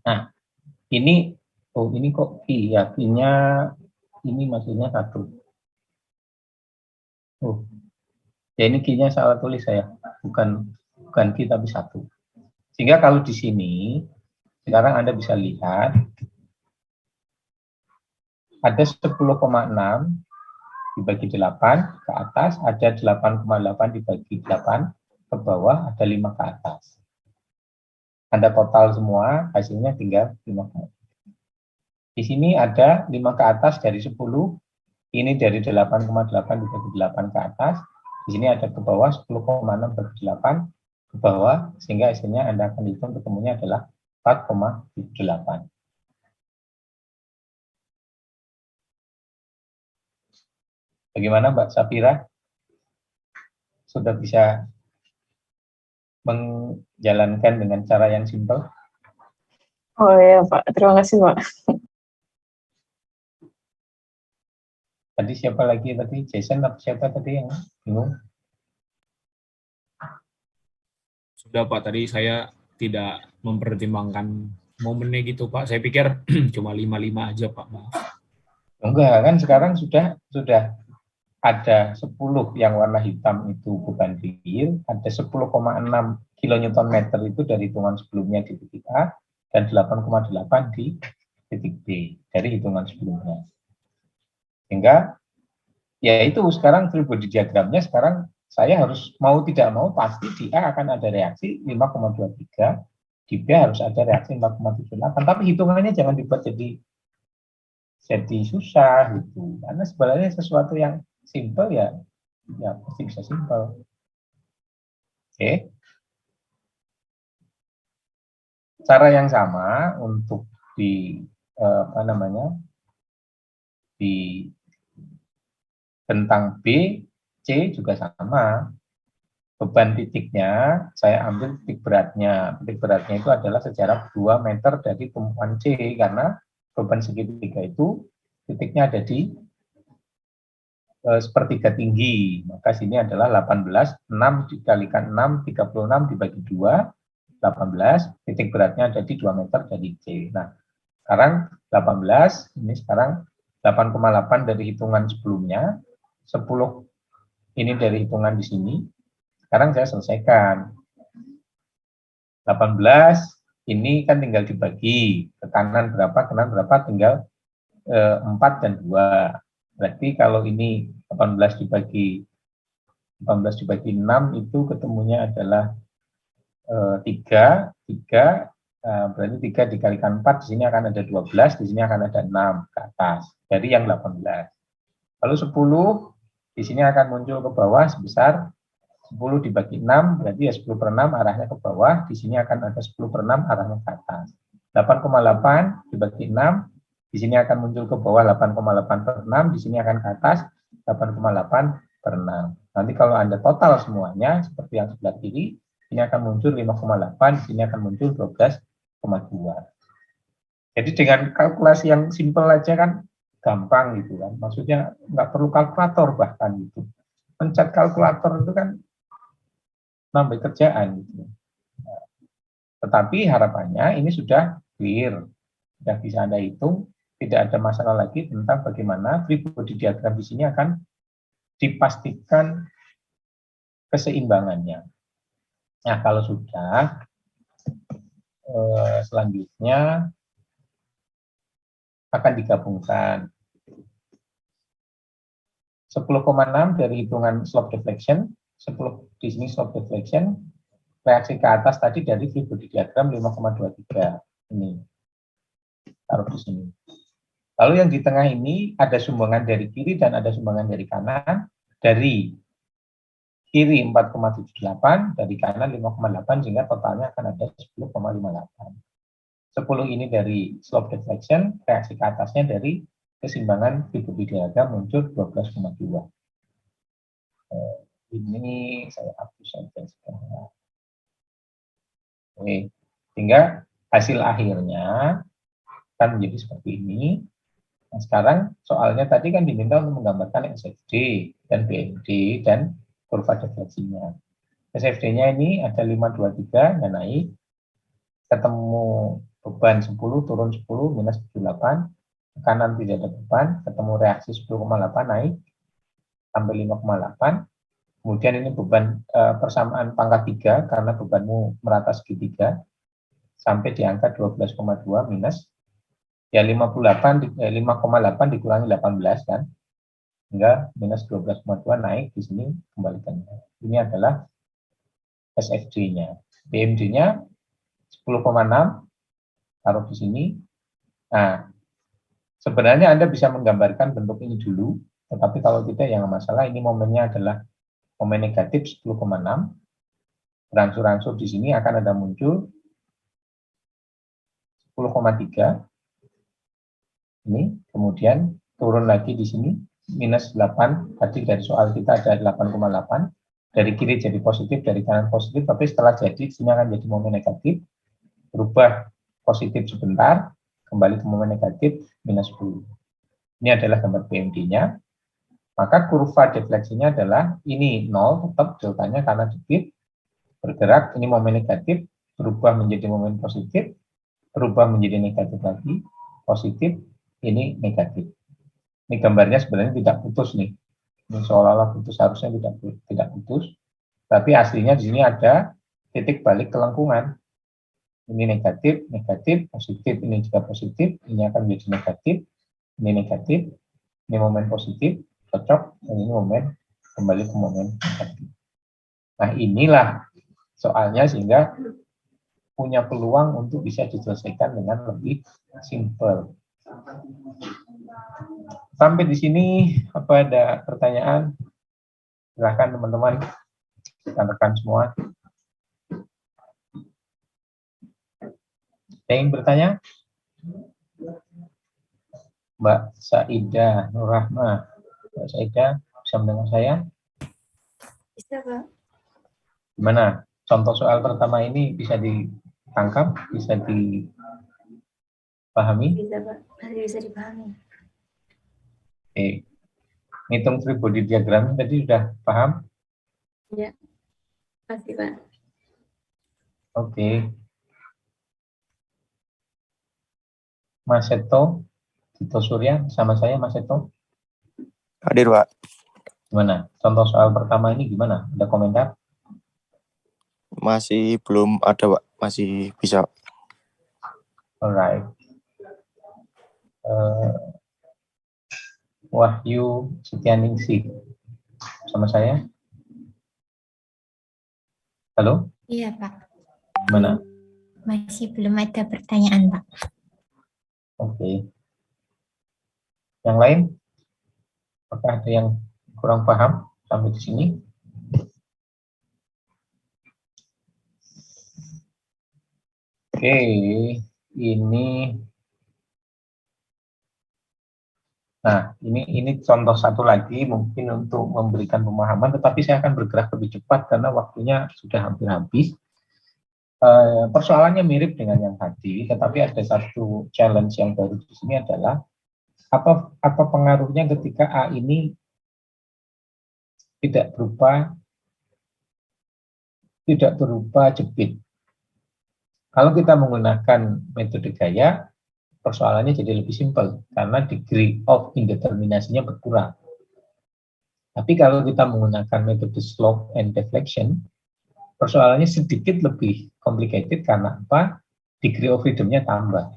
Nah, ini ini kok Ki, ya Ki-nya ini maksudnya 1. Ya ini Ki-nya salah tulis saya, bukan Ki tapi 1. Sehingga kalau di sini sekarang Anda bisa lihat ada 10,6 dibagi 8 ke atas, ada 8,8 dibagi 8 ke bawah, ada 5 ke atas. Anda total semua, hasilnya tinggal 5 ke atas. Di sini ada 5 ke atas dari 10, ini dari 8,8 dibagi 8 ke atas, di sini ada ke bawah 10,6 bagi 8 ke bawah, sehingga hasilnya Anda akan hitung ketemunya adalah 4,78. Bagaimana Mbak Safira? Sudah bisa menjalankan dengan cara yang simpel? Oh iya Pak, terima kasih Pak. Tadi siapa lagi tadi? Jason atau siapa tadi yang bingung? Sudah Pak, tadi saya tidak mempertimbangkan momennya gitu Pak. Saya pikir cuma 5-5 aja Pak. Enggak, kan sekarang sudah ada 10 yang warna hitam itu beban real, ada 10,6 kN itu dari hitungan sebelumnya di titik A, dan 8,8 di titik B dari hitungan sebelumnya. Sehingga ya itu sekarang free body diagramnya sekarang saya harus mau tidak mau pasti di A akan ada reaksi 5,23, di B harus ada reaksi 5,78, tapi hitungannya jangan dibuat jadi susah gitu, karena sebenarnya sesuatu yang simple ya pasti bisa simple. Oke. Cara yang sama untuk di di bentang B, C juga sama. Beban titiknya, saya ambil titik beratnya. Titik beratnya itu adalah sejarak 2 meter dari tumpuan C, karena beban segitiga itu titiknya ada di sepertiga tinggi. Maka sini adalah 18, 6 dikalikan 6, 36 dibagi 2, 18, titik beratnya ada di 2 meter dari C. Nah, sekarang 18, ini sekarang 8,8 dari hitungan sebelumnya, 10 ini dari hitungan di sini. Sekarang saya selesaikan. 18 Ini kan tinggal dibagi ke kanan berapa, tinggal 4 dan 2. Berarti kalau ini 18 dibagi 6 itu ketemunya adalah 3, berarti 3 dikalikan 4, di sini akan ada 12, di sini akan ada 6 ke atas, dari yang 18. Lalu 10, di sini akan muncul ke bawah sebesar 10 dibagi 6, berarti ya 10 per 6 arahnya ke bawah, di sini akan ada 10 per 6 arahnya ke atas. 8,8 dibagi 6, di sini akan muncul ke bawah 8,8 per 6, di sini akan ke atas 8,8 per 6. Nanti kalau Anda total semuanya, seperti yang sebelah kiri, ini akan muncul 5,8, di sini akan muncul 12,2. Jadi dengan kalkulasi yang simpel aja kan gampang gitu kan. Maksudnya nggak perlu kalkulator bahkan gitu. Pencet kalkulator itu kan nambah kerjaan gitu. Tetapi harapannya ini sudah clear, sudah bisa Anda hitung, tidak ada masalah lagi tentang bagaimana free body diagram di sini akan dipastikan keseimbangannya. Nah, kalau sudah, selanjutnya akan digabungkan 10,6 dari hitungan slope deflection, 10 di sini slope deflection, reaksi ke atas tadi dari free body diagram 5,23 ini, taruh di sini. Lalu yang di tengah ini ada sumbangan dari kiri dan ada sumbangan dari kanan. Dari kiri 4,78, dari kanan 5,8, sehingga totalnya akan ada 10,58. 10 ini dari slope deflection, reaksi ke atasnya dari keseimbangan free body diagram muncul 12,2. Ini saya hapus saja sekarang. Oke, sehingga hasil akhirnya kan menjadi seperti ini. Nah, sekarang soalnya tadi kan diminta untuk menggambarkan SFD dan BMD dan kurva defleksinya. SFD-nya ini ada 523 yang naik, ketemu beban 10, turun 10, minus 78, kanan tidak ada beban, ketemu reaksi 10,8 naik, sampai 5,8, kemudian ini beban persamaan pangkat 3, karena bebanmu merata segitiga, sampai di angka 12,2 minus, ya 5,8 dikurangi 18 kan, hingga minus 12,2 naik di sini kembalikannya. Ini adalah SFD-nya. BMD-nya 10,6 taruh di sini. Nah, sebenarnya Anda bisa menggambarkan bentuk ini dulu, tetapi kalau tidak yang masalah, ini momennya adalah momen negatif 10,6. Berangsur-angsur di sini akan ada muncul 10,3. Ini, kemudian turun lagi di sini, minus 8, tadi dari soal kita ada 8,8, dari kiri jadi positif, dari kanan positif, tapi setelah jadi, di sini akan jadi momen negatif, berubah positif sebentar, kembali ke momen negatif, minus 10. Ini adalah gambar BMD-nya, maka kurva defleksinya adalah, ini 0, tetap deltanya karena debit, bergerak, ini momen negatif, berubah menjadi momen positif, berubah menjadi negatif lagi, positif, ini negatif. Ini gambarnya sebenarnya tidak putus nih. Ini seolah-olah putus, harusnya tidak putus. Tapi aslinya di sini ada titik balik kelengkungan. Ini negatif, negatif, positif. Ini juga positif. Ini akan menjadi negatif. Ini negatif. Ini momen positif, cocok. Dan ini momen kembali ke momen negatif. Nah, inilah soalnya sehingga punya peluang untuk bisa diselesaikan dengan lebih simpel. Sampai di sini, apa ada pertanyaan? Silahkan teman-teman, rekan-rekan semua. Ada yang bertanya? Mbak Saidah Nurrahma. Mbak Saidah, bisa mendengar saya? Bisa, Pak. Gimana? Contoh soal pertama ini bisa ditangkap, bisa dipahami? Bisa, Pak. Masih bisa dipahami. Oke. Ngitung free body diagram tadi sudah paham? Ya, pasti, Pak. Oke. Mas Seto, Tito Surya, sama saya Mas Seto. Hadir, Pak. Gimana? Contoh soal pertama ini gimana? Ada komentar? Masih belum ada, Pak. Masih bisa. Alright. Wahyu Setianingsih sama saya. Halo? Iya, Pak. Gimana? Masih belum ada pertanyaan, Pak. Oke. Yang lain? Apakah ada yang kurang paham sampai di sini? Oke, ini. Nah, ini contoh satu lagi mungkin untuk memberikan pemahaman, tetapi saya akan bergerak lebih cepat karena waktunya sudah hampir habis. Persoalannya mirip dengan yang tadi, tetapi ada satu challenge yang baru di sini adalah apa pengaruhnya ketika A ini tidak berupa jepit. Kalau kita menggunakan metode gaya, persoalannya jadi lebih simpel karena degree of indeterminasinya berkurang. Tapi kalau kita menggunakan metode slope and deflection, persoalannya sedikit lebih complicated karena apa? Degree of freedom-nya tambah.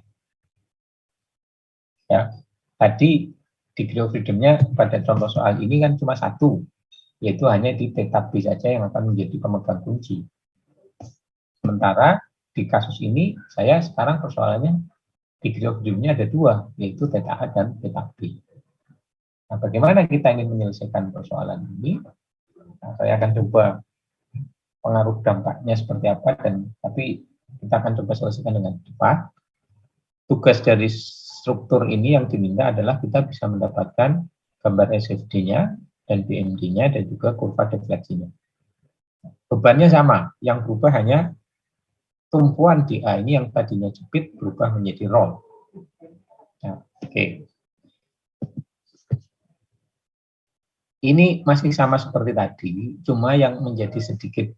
Ya, tadi degree of freedom-nya pada contoh soal ini kan cuma satu, yaitu hanya di theta B saja yang akan menjadi pemegang kunci. Sementara di kasus ini saya sekarang persoalannya degree of freedom-nya ada dua, yaitu theta A dan theta B. Nah, bagaimana kita ingin menyelesaikan persoalan ini? Nah, saya akan coba pengaruh dampaknya seperti apa, tapi kita akan coba selesaikan dengan cepat. Tugas dari struktur ini yang diminta adalah kita bisa mendapatkan gambar SFD-nya dan BMD-nya dan juga kurva defleksinya. Bebannya sama, yang berubah hanya tumpuan di A ini yang tadinya jepit berubah menjadi roll. Nah, oke. Ini masih sama seperti tadi, cuma yang menjadi sedikit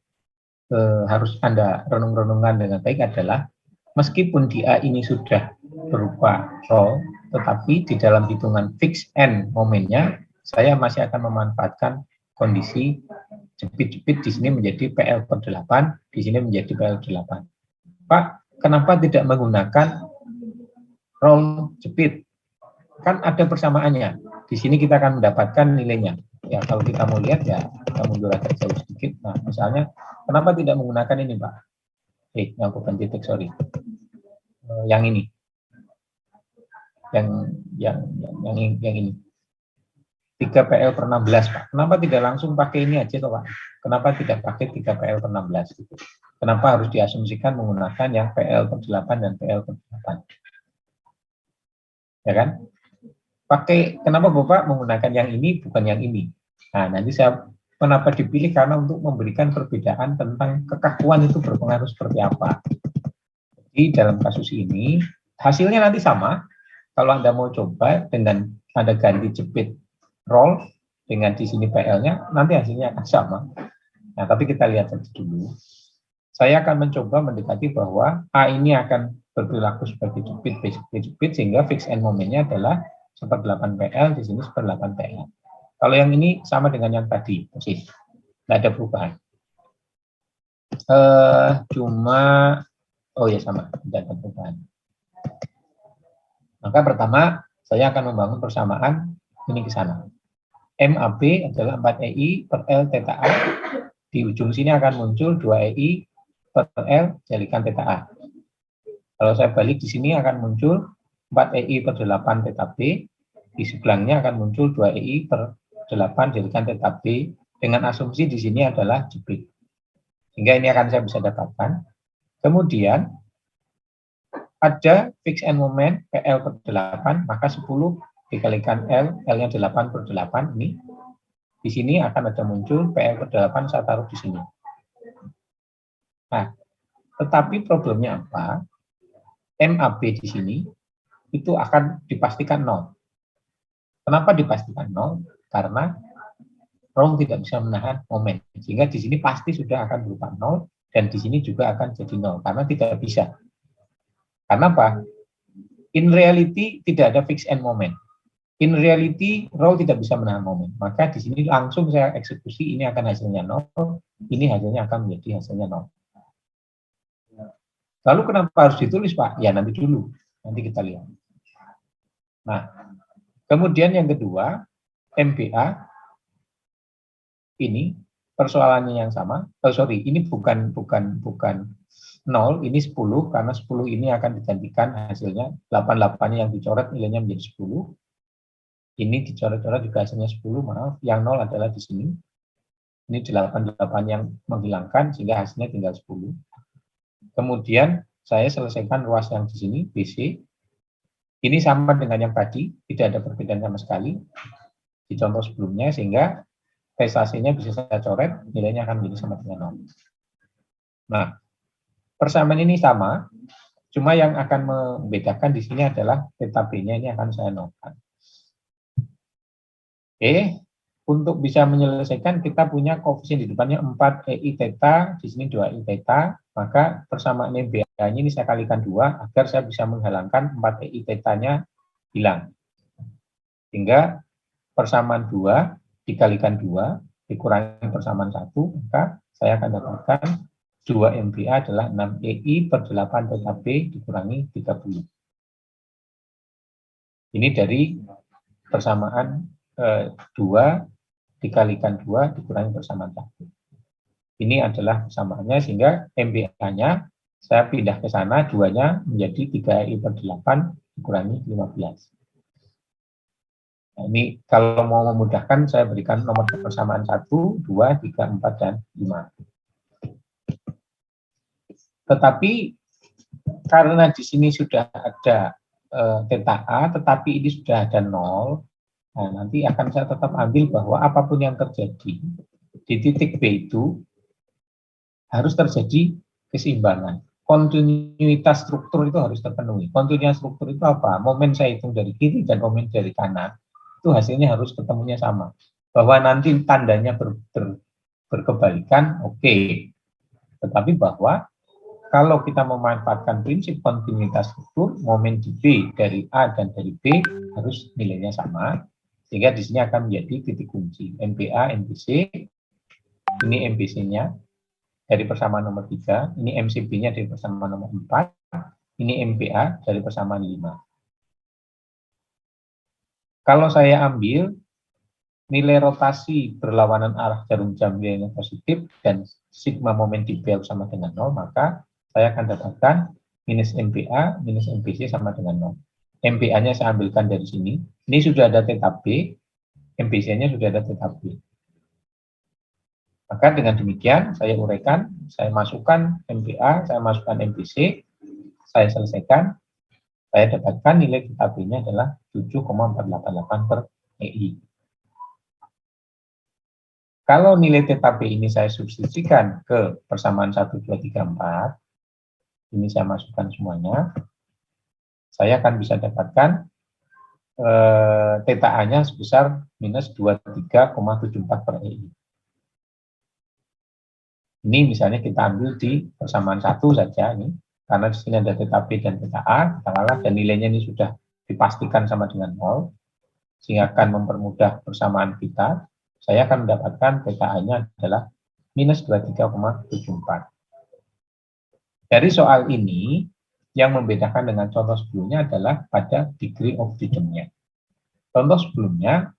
harus Anda renung-renungkan dengan baik adalah meskipun di A ini sudah berupa roll, tetapi di dalam hitungan fix end momennya, saya masih akan memanfaatkan kondisi jepit-jepit di sini menjadi PL per 8, di sini menjadi PL 8. Pak, kenapa tidak menggunakan roll jepit? Kan ada persamaannya. Di sini kita akan mendapatkan nilainya. Ya, kalau kita mau lihat ya, kita mundur agak jauh sedikit. Nah, misalnya, kenapa tidak menggunakan ini, Pak? Yang bukan titik, sorry. Yang ini. Yang ini. 3PL per 16, Pak. Kenapa tidak langsung pakai ini aja, Pak? Kenapa tidak pakai 3PL per 16? Gitu. Kenapa harus diasumsikan menggunakan yang PL per 8 dan PL per 8? Ya kan? Kenapa Bapak menggunakan yang ini bukan yang ini? Nah, nanti kenapa dipilih karena untuk memberikan perbedaan tentang kekakuan itu berpengaruh seperti apa. Jadi dalam kasus ini hasilnya nanti sama. Kalau Anda mau coba dengan Anda ganti jepit roll dengan di sini PL-nya, nanti hasilnya akan sama. Nah, tapi kita lihat saja dulu. Saya akan mencoba mendekati bahwa A ini akan berperilaku seperti jepit, sehingga fix end momennya adalah 1/8 PL, di sini 1/8 PL. Kalau yang ini sama dengan yang tadi, persis. Nggak ada perubahan. Oh ya sama, tidak ada perubahan. Maka pertama, saya akan membangun persamaan ini ke sana. MAB adalah 4EI per L theta A. Di ujung sini akan muncul 2EI per L jalikan theta A. Kalau saya balik di sini akan muncul 4EI per 8 theta B. Di sebelahnya akan muncul 2EI per 8 jadikan theta B. Dengan asumsi di sini adalah jepit. Sehingga ini akan saya bisa dapatkan. Kemudian ada fix end moment PL per 8, maka 10 dikalikan L, L-nya 8 per 8 ini. Di sini akan ada muncul PL per 8, saya taruh di sini. Nah, tetapi problemnya apa? MAB di sini itu akan dipastikan 0. Kenapa dipastikan 0? Karena roll tidak bisa menahan momen. Sehingga di sini pasti sudah akan berupa 0 dan di sini juga akan jadi 0 karena tidak bisa. Karena apa? In reality tidak ada fix end moment. In reality roll tidak bisa menahan momen. Maka di sini langsung saya eksekusi, ini akan hasilnya 0, ini hasilnya akan menjadi hasilnya 0. Lalu kenapa harus ditulis, Pak? Ya nanti dulu, nanti kita lihat. Nah, kemudian yang kedua, MBA ini persoalannya yang sama. Ini bukan 0, ini 10, karena 10 ini akan digantikan hasilnya. 88-nya yang dicoret nilainya menjadi 10. Ini dicoret-coret juga hasilnya 10, maaf. Yang 0 adalah di sini. Ini 88 yang menghilangkan, sehingga hasilnya tinggal 10. Kemudian saya selesaikan ruas yang di sini, BC. Ini sama dengan yang tadi, tidak ada perbedaan sama sekali di contoh sebelumnya, sehingga prestasinya bisa saya coret, nilainya akan menjadi sama dengan 0. Nah, persamaan ini sama, cuma yang akan membedakan di sini adalah theta B-nya ini akan saya nolkan. Oke, untuk bisa menyelesaikan kita punya koefisien di depannya 4 EI theta, di sini 2 I theta, maka persamaan MBA-nya ini saya kalikan 2 agar saya bisa menghalangkan 4 EI theta-nya hilang. Sehingga persamaan 2 dikalikan 2 dikurangi persamaan 1, maka saya akan dapatkan 2 MBA adalah 6 EI per 8 theta B dikurangi 30. Ini dari persamaan 2 dikalikan 2 dikurangi persamaan 1. Ini adalah persamaannya, sehingga MBA-nya saya pindah ke sana, 2-nya menjadi 3I per 8 dikurangi 15. Nah, ini kalau mau memudahkan, saya berikan nomor persamaan 1, 2, 3, 4, dan 5. Tetapi karena di sini sudah ada theta A, tetapi ini sudah ada 0, nah, nanti akan saya tetap ambil bahwa apapun yang terjadi di titik B itu harus terjadi keseimbangan. Kontinuitas struktur itu harus terpenuhi. Kontinuitas struktur itu apa? Momen saya hitung dari kiri dan momen dari kanan, itu hasilnya harus ketemunya sama. Bahwa nanti tandanya berkebalikan, oke. Tetapi bahwa kalau kita memanfaatkan prinsip kontinuitas struktur, momen di B dari A dan dari B harus nilainya sama, sehingga di sini akan menjadi titik kunci. MBA, MBC, ini MBC-nya dari persamaan nomor 3, ini MCB-nya dari persamaan nomor 4, ini MBA dari persamaan 5. Kalau saya ambil nilai rotasi berlawanan arah jarum jam nilainya positif dan sigma momen di B sama dengan 0, maka saya akan dapatkan minus MBA, minus MBC sama dengan 0. MBA-nya saya ambilkan dari sini. Ini sudah ada theta B, MBC-nya sudah ada theta B. Maka dengan demikian, saya uraikan, saya masukkan MBA, saya masukkan MBC, saya selesaikan, saya dapatkan nilai theta B-nya adalah 7,488 per EI. Kalau nilai theta B ini saya substitusikan ke persamaan 1, 2, 3, 4, ini saya masukkan semuanya, saya akan bisa dapatkan theta A-nya sebesar minus 23,74 per EI. Ini misalnya kita ambil di persamaan 1 saja, ini, karena di sini ada theta B dan theta A, katakanlah, dan nilainya ini sudah dipastikan sama dengan 0, sehingga akan mempermudah persamaan kita, saya akan mendapatkan theta A-nya adalah minus 23,74. Dari soal ini, yang membedakan dengan contoh sebelumnya adalah pada degree of freedom-nya. Contoh sebelumnya,